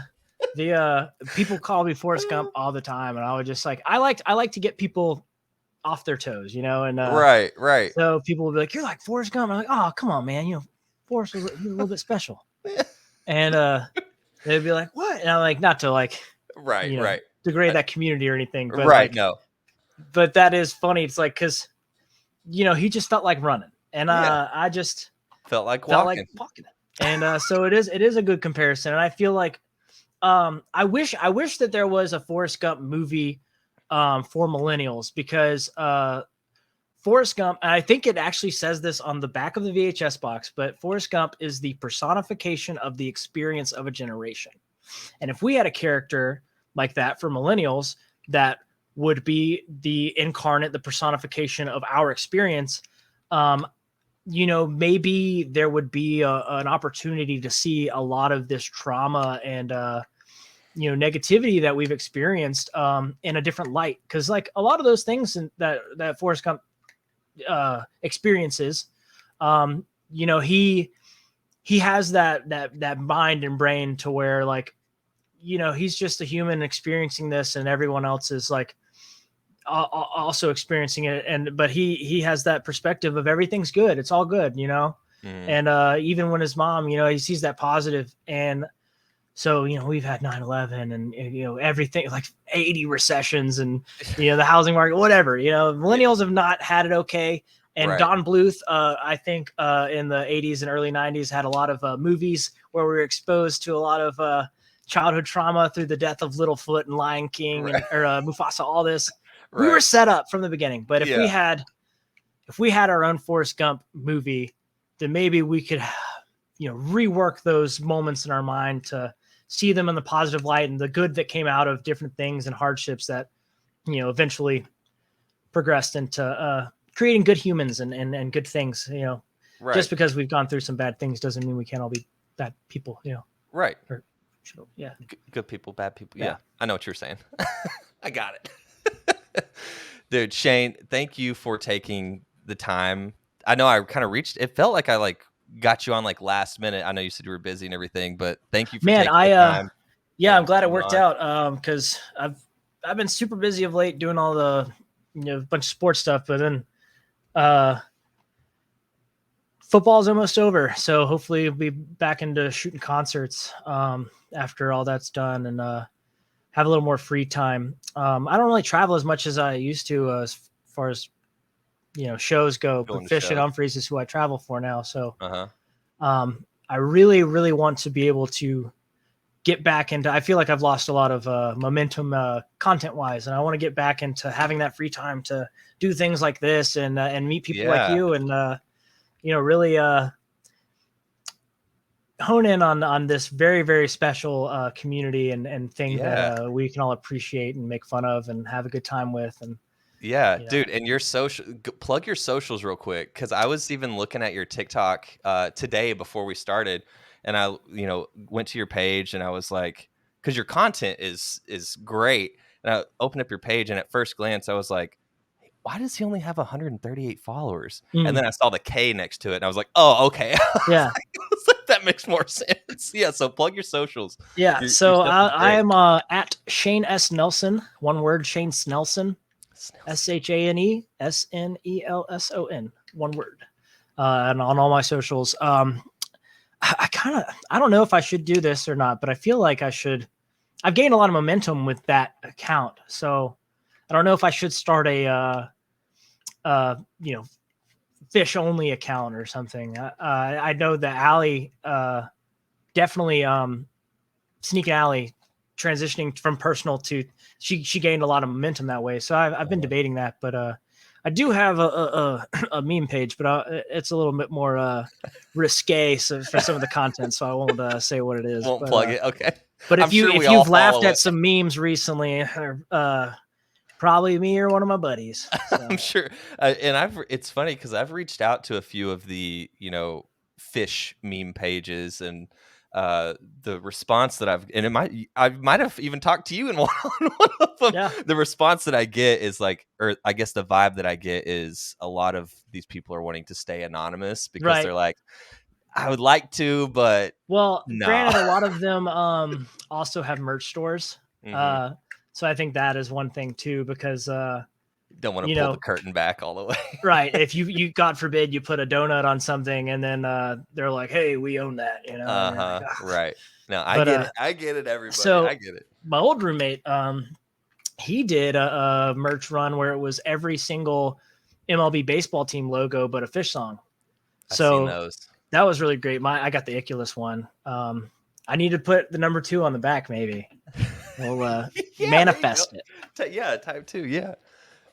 the people call me Forrest Gump all the time, and I would just like, I like to get people off their toes, and Right. So people will be like, you're like Forrest Gump. I'm like, oh, come on, man, Forrest was a little bit special. And they'd be like, what? And I'm like, not to like, right. degrade that community or anything, but Right. like, No. But that is funny. It's like, because he just felt like running, and Yeah. I just felt like walking. And so it is a good comparison. And I feel like I wish that there was a Forrest Gump movie for millennials, because Forrest Gump, and I think it actually says this on the back of the VHS box, but Forrest Gump is the personification of the experience of a generation. And if we had a character like that for millennials, that would be the personification of our experience, maybe there would be an opportunity to see a lot of this trauma and negativity that we've experienced in a different light. Because like a lot of those things that Forrest Gump experiences, he has that mind and brain to where, like, he's just a human experiencing this, and everyone else is like also experiencing it. But he has that perspective of everything's good. It's all good, And even when his mom, he sees that positive. And so, we've had 9/11 and, everything, like 80 recessions and, the housing market, whatever, millennials have not had it okay. And Right. Don Bluth, I think in the 80s and early 90s had a lot of movies where we were exposed to a lot of childhood trauma through the death of Littlefoot and Lion King Right. or Mufasa, all this. Right. We were set up from the beginning. But if Yeah. we had our own Forrest Gump movie, then maybe we could, rework those moments in our mind to see them in the positive light and the good that came out of different things and hardships that, eventually progressed into creating good humans and good things. Right. Just because we've gone through some bad things doesn't mean we can't all be bad people. Right. Yeah. Good people, bad people. Yeah. Yeah. I know what you're saying. I got it. Dude, Shane, thank you for taking the time. I know I kind of it felt like I got you on last minute. I know you said you were busy and everything, but thank you for taking the time. Yeah, I'm glad it worked out. Because I've been super busy of late doing all the bunch of sports stuff, but then football's almost over, so hopefully we'll be back into shooting concerts after all that's done, and have a little more free time. I don't really travel as much as I used to as far as shows go, but Phish and Humphreys is who I travel for now. So I really, really want to be able to get back into, I feel like I've lost a lot of momentum content wise, and I want to get back into having that free time to do things like this and meet people like you and really hone in on this very, very special community and thing that we can all appreciate and make fun of and have a good time with. And dude, and your plug your socials real quick, because I was even looking at your TikTok today before we started, and I went to your page, and I was like, because your content is great, and I opened up your page, and at first glance I was like, why does he only have 138 followers? Mm. And then I saw the K next to it, and I was like, oh, okay. Yeah. That makes more sense. Yeah, so plug your socials. Yeah. Your So stuff is I great. am at Shane S. Nelson, one word, Shane Snelson, ShaneSnelson, one word. And on all my socials. I don't know if I should do this or not, but I feel like I should. I've gained a lot of momentum with that account. So I don't know if I should start a, Phish only account or something. I know that Allie, definitely, Sneak Alley transitioning from personal to she gained a lot of momentum that way. So I've been debating that, but I do have a meme page, but it's a little bit more risque for some of the content, so I won't say what it is. Won't but, plug it. Okay. But I'm if sure we all you've laughed follow at it. some memes recently, probably me or one of my buddies. So. I'm sure. And it's funny because I've reached out to a few of the, Phish meme pages, and the response that I might have even talked to you in one of them. Yeah. The response that I get is like, or I guess the vibe that I get is a lot of these people are wanting to stay anonymous because Right. they're like, I would like to, but well, no. Granted, a lot of them also have merch stores. Mhm. So I think that is one thing too, because Don't want to pull the curtain back all the way. right. If you God forbid you put a donut on something and then they're like, hey, we own that, and you're like, Right. No, I But, get it. I get it, everybody. so I get it. my old roommate, he did a merch run where it was every single MLB baseball team logo, but a Phish song. I've seen So those. that was really great. I got the Iculus one. I need to put the number 2 on the back, maybe. We'll manifest it. Type 2. Yeah.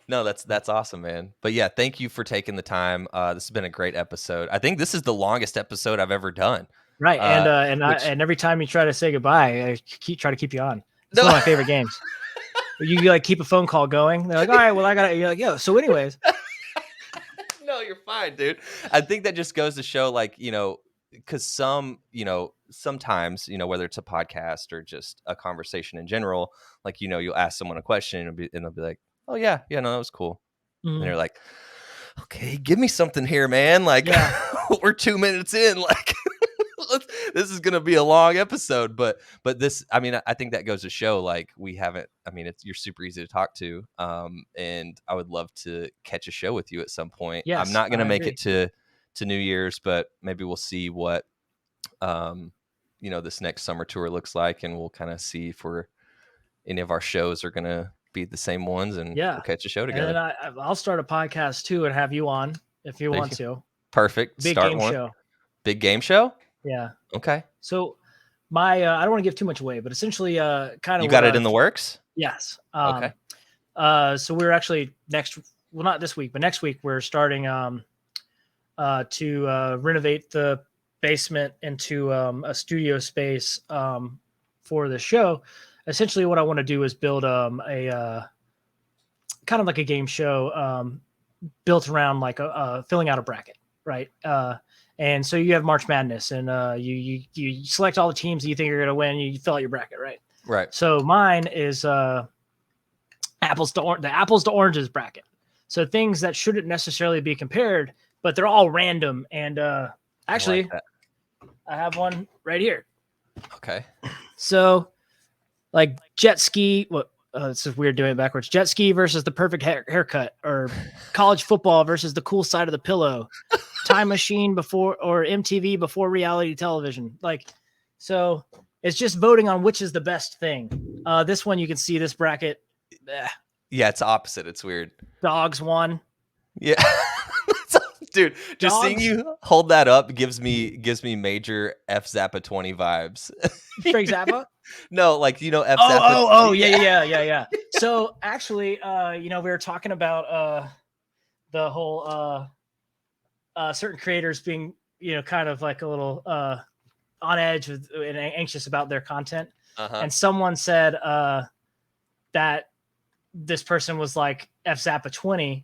No, that's awesome, man. But yeah, thank you for taking the time. This has been a great episode. I think this is the longest episode I've ever done. Right. And every time you try to say goodbye, I try to keep you on. It's one of my favorite games. You like keep a phone call going. They're like, all right, well, you're like, yo. So anyways. No, you're fine, dude. I think that just goes to show, like, because sometimes, whether it's a podcast or just a conversation in general, like, you'll ask someone a question and they'll be like, oh yeah, no, that was cool. Mm-hmm. And they're like, okay, give me something here, man. Like, we're 2 minutes in, like, this is going to be a long episode, but this, I think that goes to show, like, you're super easy to talk to. And I would love to catch a show with you at some point. Yes, I'm not going to make agree. it to New Year's, but maybe we'll see what, this next summer tour looks like. And we'll kind of see if any of our shows are going to be the same ones, and we'll catch a show together. And I'll start a podcast too and have you on if you want to. Perfect. Big Start game one. show. Big game show? Yeah. Okay. So my I don't want to give too much away, but essentially kind of you got it in the works? Yes. Okay. So we're actually not this week, but next week we're starting to renovate the basement into a studio space for the show. Essentially what I want to do is build a kind of like a game show built around like filling out a bracket, right? And so you have March Madness, and you select all the teams that you think are going to win. You fill out your bracket, right? Right. So mine is the apples to oranges bracket. So things that shouldn't necessarily be compared, but they're all random. And actually, I have one right here. Okay. So, like jet ski. This is weird doing it backwards. Jet ski versus the perfect haircut, or college football versus the cool side of the pillow. Time machine before, or MTV before reality television. Like, so it's just voting on which is the best thing. This one, you can see this bracket. Yeah, it's opposite. It's weird. Dogs won. Yeah. Dude, just seeing you hold that up gives me major F Zappa 20 vibes. Frank Zappa? No, like, F Zappa. Oh, yeah. So actually, we were talking about the whole certain creators being, kind of like a little on edge and anxious about their content. Uh-huh. And someone said that this person was like F Zappa 20,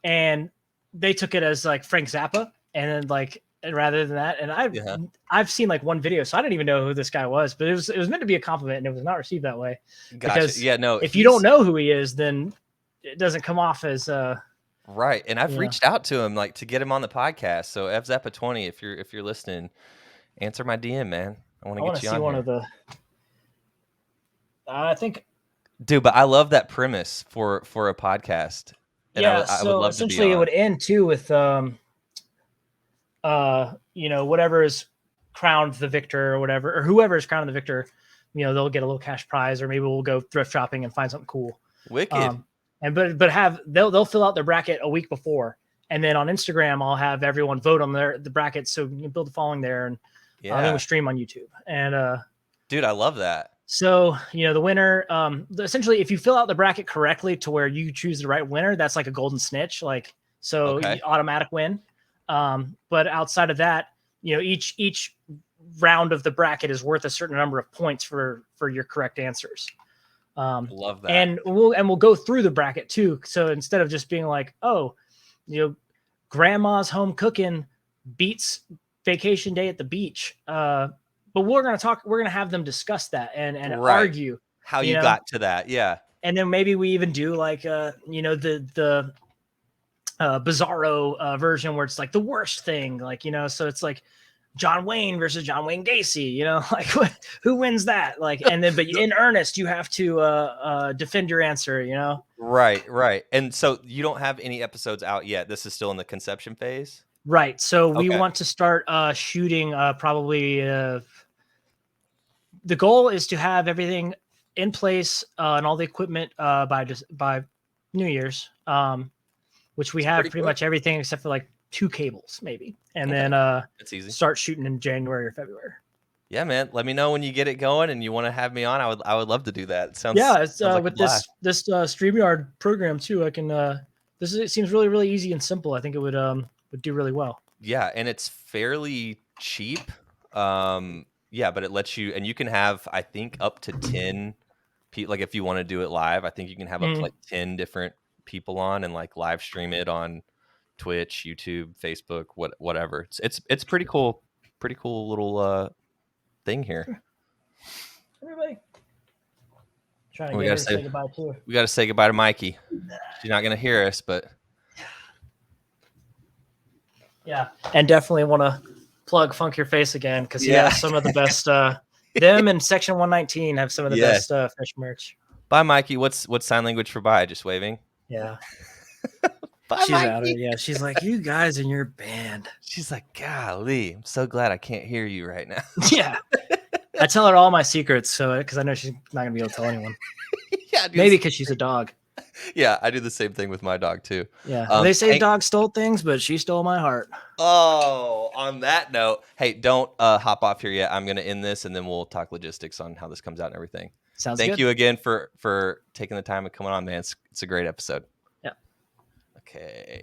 and they took it as like Frank Zappa, and then like, and rather than that, and I've seen like one video, so I didn't even know who this guy was, but it was meant to be a compliment, and it was not received that way. Gotcha. Because yeah, no, if you don't know who he is, then it doesn't come off as Right. And I've Yeah. reached out to him like to get him on the podcast. So FZappa20, if you're listening, answer my DM, man. I want I to want get to you see on one here. of the. I think. Dude, but I love that premise for a podcast. And Yeah. I would So love to be essentially, it on. would end too with whatever is crowned the victor or whatever, or whoever is crowned the victor, they'll get a little cash prize, or maybe we'll go thrift shopping and find something cool. Wicked. And but they'll fill out their bracket a week before, and then on Instagram I'll have everyone vote on the bracket, so you can build a following there, and then we stream on YouTube. And dude, I love that. so the winner, essentially, if you fill out the bracket correctly to where you choose the right winner, that's like a golden snitch, Okay. automatic win. But outside of that, each round of the bracket is worth a certain number of points for your correct answers. Love that. And we'll go through the bracket too. So instead of just being like, oh, grandma's home cooking beats vacation day at the beach. But we're going to have them discuss that and Right. argue how you got to that. Yeah. And then maybe we even do like, the bizarro version where it's like the worst thing, so it's like John Wayne versus John Wayne Gacy, like who wins that? Like, and then, but in earnest, you have to defend your answer, Right. And so you don't have any episodes out yet. This is still in the conception phase. Right. So we want to start shooting probably. The goal is to have everything in place and all the equipment by New Year's, which we have pretty much everything except for like 2 cables maybe, and then it's easy. Start shooting in January or February. Yeah, man. Let me know when you get it going and you want to have me on. I would love to do that. It sounds it's sounds like with this StreamYard program too. I can it seems really, really easy and simple. I think it would do really well. Yeah, and it's fairly cheap. Yeah, but it lets you, and you can have, I think, up to 10 people. Like if you want to do it live, I think you can have up to like 10 different people on and like live stream it on Twitch, YouTube, Facebook, whatever. It's pretty cool. Pretty cool little thing here. Everybody. Trying to get her to say goodbye too. We got to say goodbye to Mikey. She's not going to hear us, but yeah, and definitely want to plug Funk Your Face again because he has some of the best. Them and Section 119 have some of the best Phish merch. Bye, Mikey. What's sign language for bye? Just waving. Yeah. Bye, she's Mikey. Out of it. Yeah, she's like, you guys in your band. She's like, golly, I'm so glad I can't hear you right now. Yeah. I tell her all my secrets, so because I know she's not gonna be able to tell anyone. Yeah, maybe because she's a dog. Yeah, I do the same thing with my dog too. Yeah, they say dogs stole things, but she stole my heart. Oh, on that note, hey, don't hop off here yet. I'm gonna end this, and then we'll talk logistics on how this comes out and everything. Sounds good. Thank you again for taking the time and coming on, man. It's a great episode. Yeah. Okay.